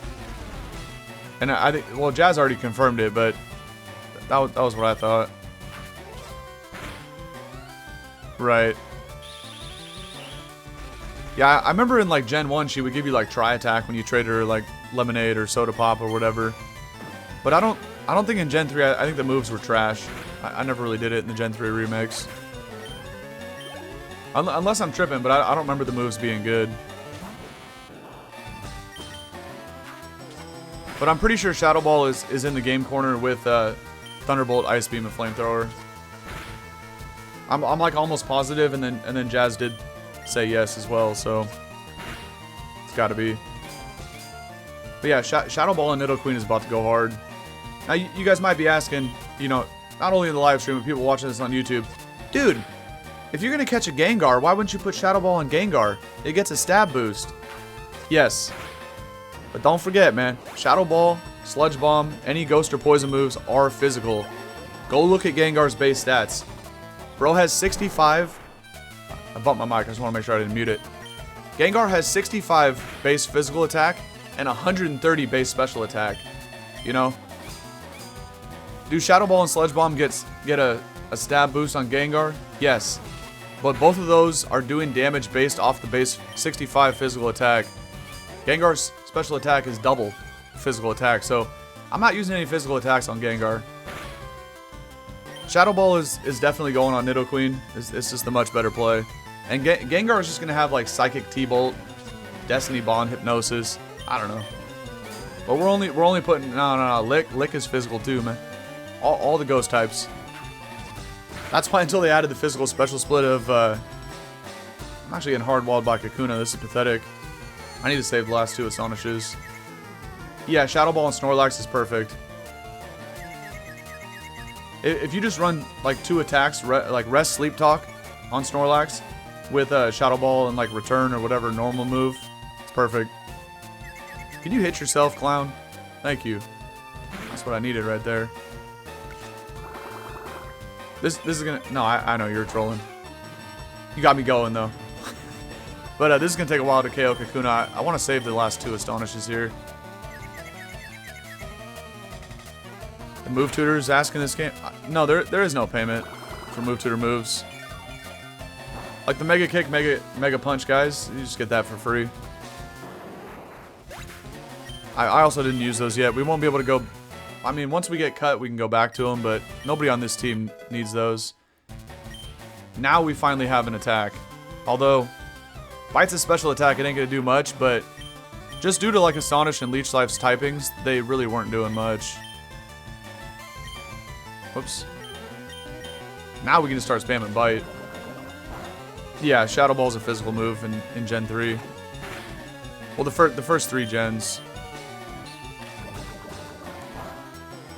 And I think, well, Jazz already confirmed it, but that was what I thought. Right. Yeah, I remember in, like, Gen 1, she would give you, like, Tri-Attack when you traded her, like, Lemonade or Soda Pop or whatever. But I don't think in Gen 3, I think the moves were trash. I never really did it in the Gen 3 remakes. Unless I'm tripping, but I don't remember the moves being good. But I'm pretty sure Shadow Ball is in the Game Corner with Thunderbolt, Ice Beam, and Flamethrower. I'm like almost positive, and then Jazz did say yes as well, so it's got to be. But yeah, Shadow Ball and Nidoqueen is about to go hard. Now you guys might be asking, you know, not only in the live stream, but people watching this on YouTube, dude, if you're gonna catch a Gengar, why wouldn't you put Shadow Ball on Gengar? It gets a stab boost. Yes. But don't forget, man, Shadow Ball, Sludge Bomb, any Ghost or Poison moves are physical. Go look at Gengar's base stats. Bro has 65... I bumped my mic, I just want to make sure I didn't mute it. Gengar has 65 base physical attack and 130 base special attack. You know? Do Shadow Ball and Sludge Bomb get a stab boost on Gengar? Yes. But both of those are doing damage based off the base 65 physical attack. Gengar's special attack is double physical attack, so I'm not using any physical attacks on Gengar. Shadow Ball is definitely going on Nidoqueen. It's just a much better play. And Gengar is just going to have like Psychic T-Bolt, Destiny Bond, Hypnosis. I don't know. But we're only putting... No. Lick is physical too, man. All the ghost types. That's why until they added the physical special split of, I'm actually getting hard-walled by Kakuna. This is pathetic. I need to save the last two Astonishes. Yeah, Shadow Ball and Snorlax is perfect. If you just run, like, 2 attacks, like Rest Sleep Talk on Snorlax with Shadow Ball and, like, Return or whatever normal move, it's perfect. Can you hit yourself, clown? Thank you. That's what I needed right there. This is gonna... No, I know you're trolling. You got me going, though. But this is gonna take a while to KO Kakuna. I want to save the last 2 Astonishes here. The move tutor is asking this game... No, there is no payment for move tutor moves. Like the Mega Kick, Mega Punch, guys. You just get that for free. I also didn't use those yet. We won't be able to go... I mean, once we get cut, we can go back to them, but nobody on this team needs those. Now we finally have an attack. Although, Bite's a special attack, it ain't gonna do much, but just due to like Astonish and Leech Life's typings, they really weren't doing much. Whoops. Now we can just start spamming Bite. Yeah, Shadow Ball's a physical move in Gen 3. Well, the first 3 gens.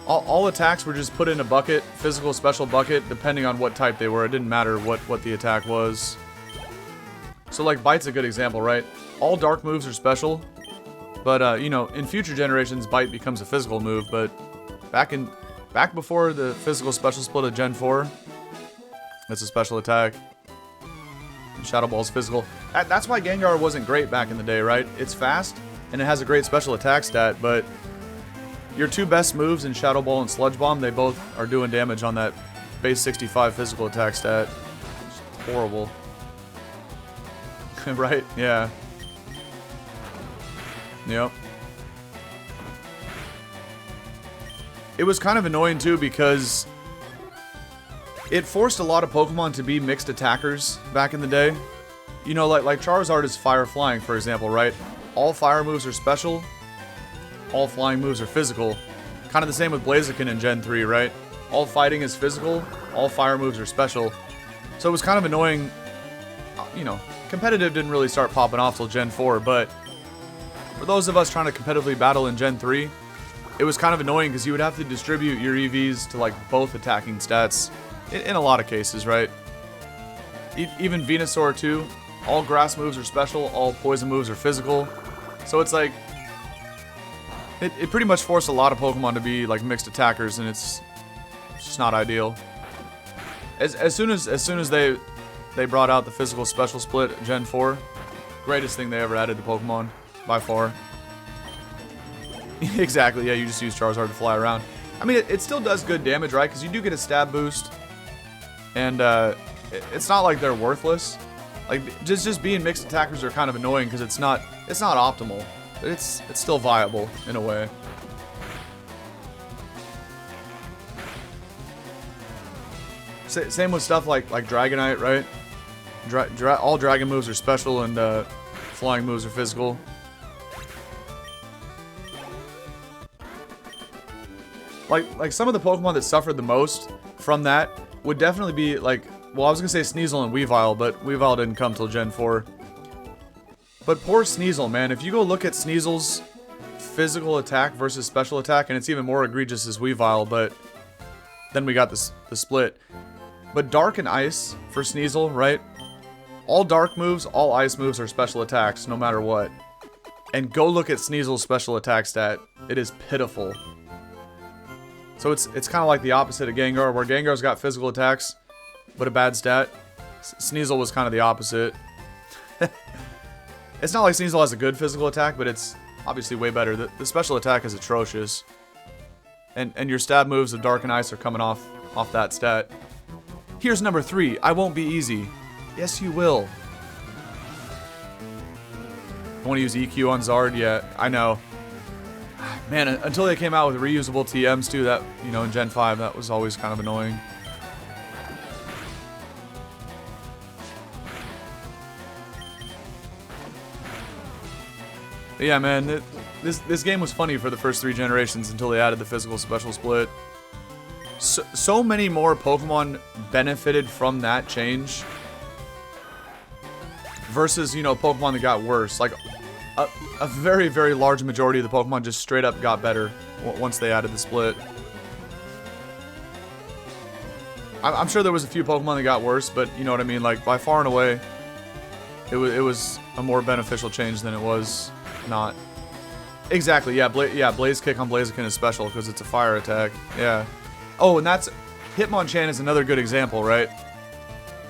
All attacks were just put in a bucket, physical special bucket, depending on what type they were. It didn't matter what the attack was. So like Bite's a good example, right? All dark moves are special, but you know, in future generations, Bite becomes a physical move. But back before the physical special split of Gen 4, it's a special attack. And Shadow Ball's physical. That's why Gengar wasn't great back in the day, right? It's fast and it has a great special attack stat, but your 2 best moves in Shadow Ball and Sludge Bomb, they both are doing damage on that base 65 physical attack stat. It's horrible. Right? Yeah. Yep. It was kind of annoying too because it forced a lot of Pokemon to be mixed attackers back in the day. You know, like Charizard is Fire Flying, for example, right? All fire moves are special. All flying moves are physical. Kind of the same with Blaziken in Gen 3, right? All fighting is physical, all fire moves are special. So it was kind of annoying, you know, competitive didn't really start popping off till Gen 4, but for those of us trying to competitively battle in Gen 3, it was kind of annoying because you would have to distribute your EVs to like both attacking stats in a lot of cases, right? Even Venusaur too, all grass moves are special, all poison moves are physical. So it's like, it pretty much forced a lot of Pokemon to be like mixed attackers, and it's just not ideal. As soon as they brought out the physical special split at Gen 4, greatest thing they ever added to Pokemon by far. Exactly, yeah, you just use Charizard to fly around. I mean, it still does good damage, right? Because you do get a stab boost, and it's not like they're worthless. Like just being mixed attackers are kind of annoying because it's not optimal. But it's still viable in a way. Same with stuff like Dragonite, right? All dragon moves are special and flying moves are physical. Like some of the Pokemon that suffered the most from that would definitely be like, well, I was gonna say Sneasel and Weavile, but Weavile didn't come till Gen 4. But poor Sneasel, man. If you go look at Sneasel's physical attack versus special attack, and it's even more egregious as Weavile, but then we got the split. But Dark and Ice for Sneasel, right? All Dark moves, all Ice moves are special attacks, no matter what. And go look at Sneasel's special attack stat. It is pitiful. So it's kind of like the opposite of Gengar, where Gengar's got physical attacks, but a bad stat. Sneasel was kind of the opposite. It's not like Sneasel has a good physical attack, but it's obviously way better. The special attack is atrocious. And your stab moves of Dark and Ice are coming off that stat. Here's number 3. I won't be easy. Yes, you will. I want to use EQ on Zard? Yeah, I know. Man, until they came out with reusable TMs too, that, you know, in Gen 5, that was always kind of annoying. But yeah, man, this game was funny for the first 3 generations until they added the physical special split. so many more Pokemon benefited from that change versus, you know, Pokemon that got worse. Like, a very, very large majority of the Pokemon just straight up got better once they added the split. I'm sure there was a few Pokemon that got worse, but you know what I mean? Like, by far and away, it was a more beneficial change than it was not. Exactly, yeah, Blaze Kick on Blaziken is special because it's a fire attack. Yeah. Oh, and that's... Hitmonchan is another good example, right?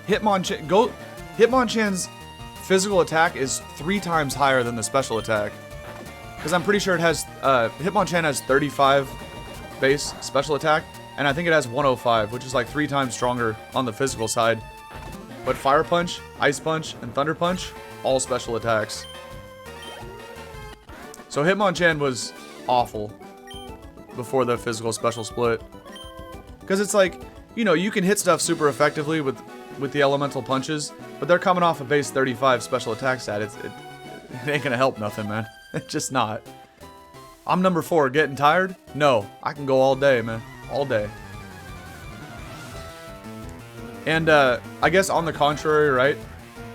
Hitmonchan's physical attack is 3 times higher than the special attack. Because I'm pretty sure it has... Hitmonchan has 35 base special attack, and I think it has 105, which is like 3 times stronger on the physical side. But Fire Punch, Ice Punch, and Thunder Punch, all special attacks. So Hitmonchan was awful before the physical special split. Because it's like, you know, you can hit stuff super effectively with the elemental punches, but they're coming off a base 35 special attack stat. It ain't gonna help nothing, man. It's just not. I'm number 4, getting tired? No, I can go all day, man. All day. And I guess on the contrary, right?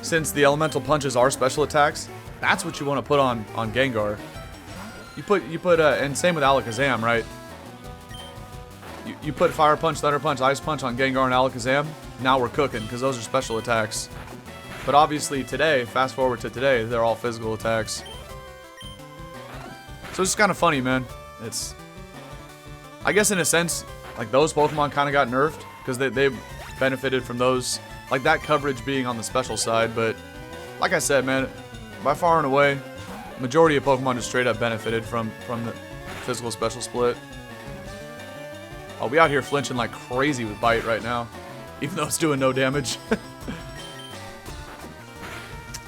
Since the elemental punches are special attacks, that's what you want to put on Gengar. You put and same with Alakazam, right? You put Fire Punch, Thunder Punch, Ice Punch on Gengar and Alakazam. Now we're cooking because those are special attacks. But obviously today, fast forward to today, they're all physical attacks. So it's kind of funny, man. It's, I guess in a sense, like those Pokemon kind of got nerfed because they benefited from those, like that coverage being on the special side. But like I said, man, by far and away, majority of Pokemon just straight up benefited from the physical special split. Oh, we out here flinching like crazy with Bite right now, even though it's doing no damage.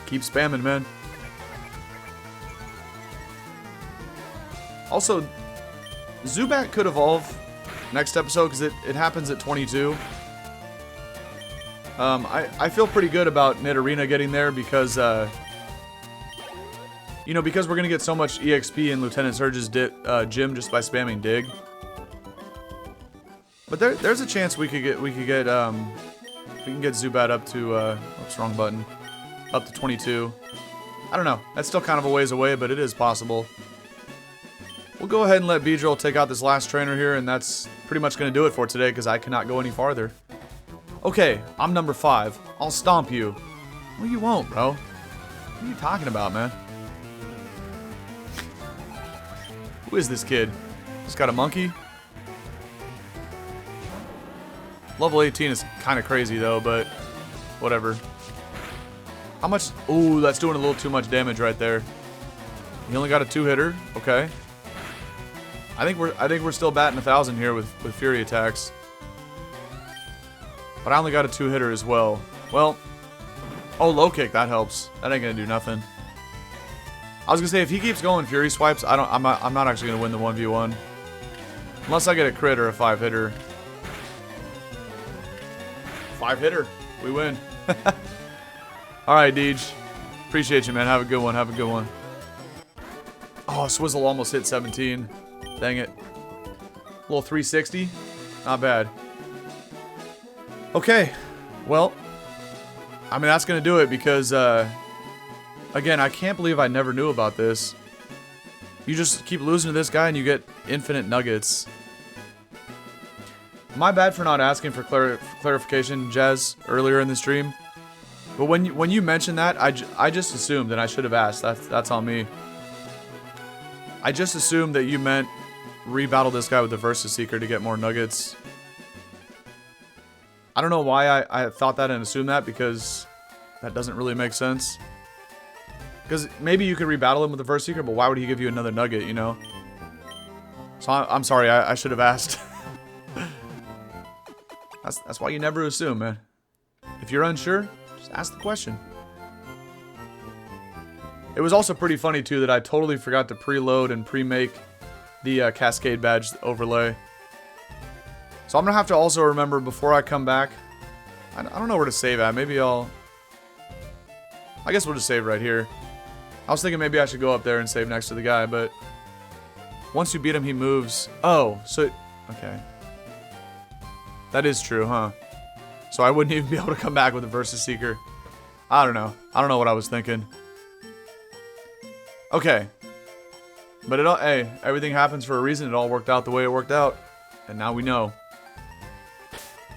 Keep spamming, man. Also, Zubat could evolve next episode because it happens at 22. I feel pretty good about Nidorina getting there because, you know, because we're going to get so much EXP in Lieutenant Surge's gym just by spamming Dig. But there's a chance we can get Zubat up to oops, wrong button, up to 22. I don't know. That's still kind of a ways away, but it is possible. We'll go ahead and let Beedrill take out this last trainer here, and that's pretty much going to do it for today because I cannot go any farther. Okay, I'm number 5. I'll stomp you. Well, you won't, bro. What are you talking about, man? Who is this kid? Just got a monkey? Level 18 is kind of crazy, though, but whatever. How much? Ooh, that's doing a little too much damage right there. He only got a 2-hitter. Okay. I think we're still batting 1,000 here with Fury attacks. But I only got a 2-hitter as well. Well, oh, low kick, that helps. That ain't gonna do nothing. I was gonna say if he keeps going Fury swipes, I'm not actually gonna win the 1v1 unless I get a crit or a 5-hitter. 5-hitter, we win. All right, Deej. Appreciate you, man. Have a good one. Have a good one. Oh, Swizzle almost hit 17. Dang it. Little 360. Not bad. Okay. Well, I mean, that's going to do it because, again, I can't believe I never knew about this. You just keep losing to this guy and you get infinite nuggets. My bad for not asking for clarification, Jazz, earlier in the stream. But when you mentioned that, I just assumed, and I should have asked. That's on me. I just assumed that you meant rebattle this guy with the Versus Seeker to get more nuggets. I don't know why I thought that and assumed that, because that doesn't really make sense. Because maybe you could rebattle him with the Versus Seeker, but why would he give you another nugget, you know? So I'm sorry, I should have asked. That's why you never assume, man. If you're unsure, just ask the question. It was also pretty funny, too, that I totally forgot to preload and pre-make the Cascade badge overlay. So I'm going to have to also remember before I come back. I don't know where to save at. Maybe I guess we'll just save right here. I was thinking maybe I should go up there and save next to the guy, but once you beat him, he moves. Oh, so... Okay. That is true, huh? So I wouldn't even be able to come back with a Versus Seeker. I don't know. I don't know what I was thinking. Okay. But it all, hey, everything happens for a reason. It all worked out the way it worked out. And now we know.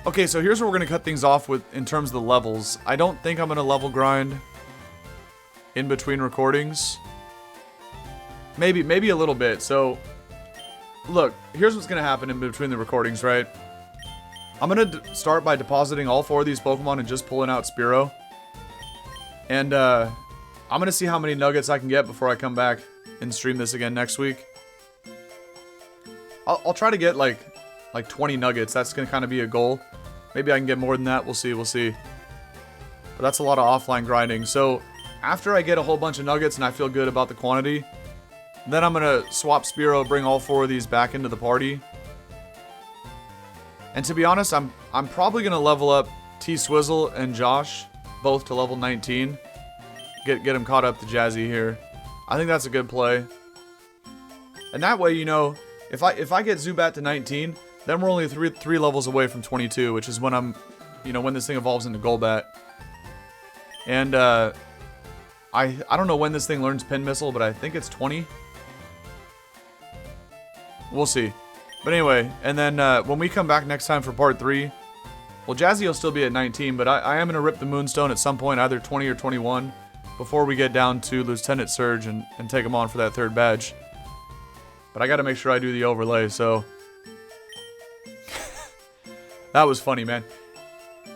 Okay, so here's where we're going to cut things off with in terms of the levels. I don't think I'm going to level grind in between recordings. Maybe a little bit. So, look, here's what's going to happen in between the recordings, right? I'm going to start by depositing all 4 of these Pokemon and just pulling out Spearow. And I'm going to see how many nuggets I can get before I come back and stream this again next week. I'll try to get like 20 nuggets. That's going to kind of be a goal. Maybe I can get more than that. We'll see. We'll see. But that's a lot of offline grinding. So after I get a whole bunch of nuggets and I feel good about the quantity, then I'm going to swap Spearow, bring all 4 of these back into the party. And to be honest, I'm probably going to level up T-Swizzle and Josh, both to level 19. Get them caught up to Jazzy here. I think that's a good play. And that way, you know, if I get Zubat to 19, then we're only three levels away from 22, which is when I'm, you know, when this thing evolves into Golbat. And I don't know when this thing learns Pin Missile, but I think it's 20. We'll see. But anyway, and then when we come back next time for part 3, well, Jazzy will still be at 19, but I am going to rip the Moonstone at some point, either 20 or 21, before we get down to Lieutenant Surge and take him on for that 3rd badge. But I got to make sure I do the overlay, so... That was funny, man.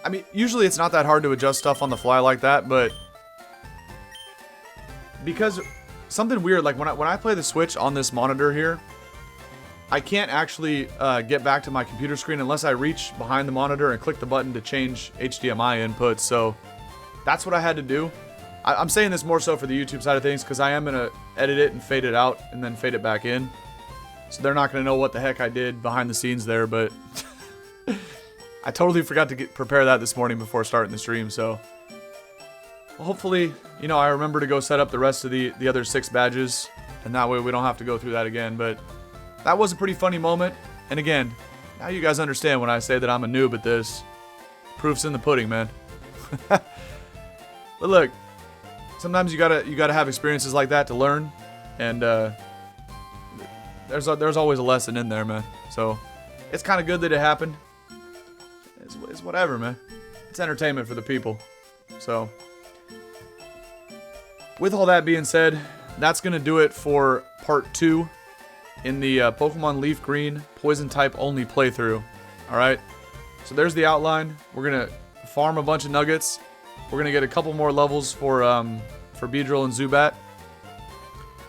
I mean, usually it's not that hard to adjust stuff on the fly like that, but... Because something weird, like when I play the Switch on this monitor here, I can't actually get back to my computer screen unless I reach behind the monitor and click the button to change HDMI inputs, so that's what I had to do. I'm saying this more so for the YouTube side of things because I am going to edit it and fade it out and then fade it back in. So they're not going to know what the heck I did behind the scenes there, but I totally forgot to prepare that this morning before starting the stream, so hopefully, you know, I remember to go set up the rest of the other 6 badges, and that way we don't have to go through that again, but that was a pretty funny moment, and again, now you guys understand when I say that I'm a noob at this. Proof's in the pudding, man. But look, sometimes you gotta have experiences like that to learn, and there's always a lesson in there, man. So it's kind of good that it happened. It's whatever, man. It's entertainment for the people. So with all that being said, that's gonna do it for part 2 in the Pokemon LeafGreen Poison type only playthrough. Alright, so there's the outline. We're gonna farm a bunch of nuggets. We're gonna get a couple more levels for Beedrill and Zubat,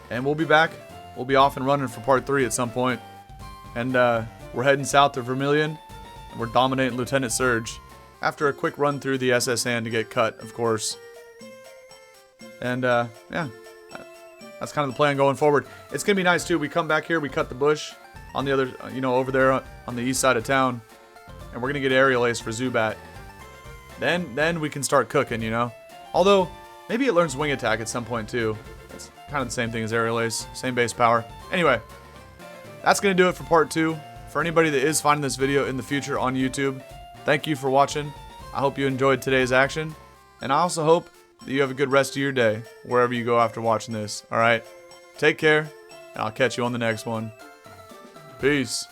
and we'll be back. We'll be off and running for part 3 at some point, and we're heading south to Vermilion, and we're dominating Lieutenant Surge after a quick run through the SSN to get cut, of course. And yeah, that's kind of the plan going forward. It's gonna be nice too. We come back here, we cut the bush on the other, you know, over there on the east side of town, and we're gonna get Aerial Ace for Zubat. Then we can start cooking, you know. Although maybe it learns Wing Attack at some point too. It's kind of the same thing as Aerial Ace, same base power. Anyway, that's gonna do it for part 2. For anybody that is finding this video in the future on YouTube, thank you for watching. I hope you enjoyed today's action, and I also hope that you have a good rest of your day, wherever you go after watching this. Alright, take care, and I'll catch you on the next one. Peace.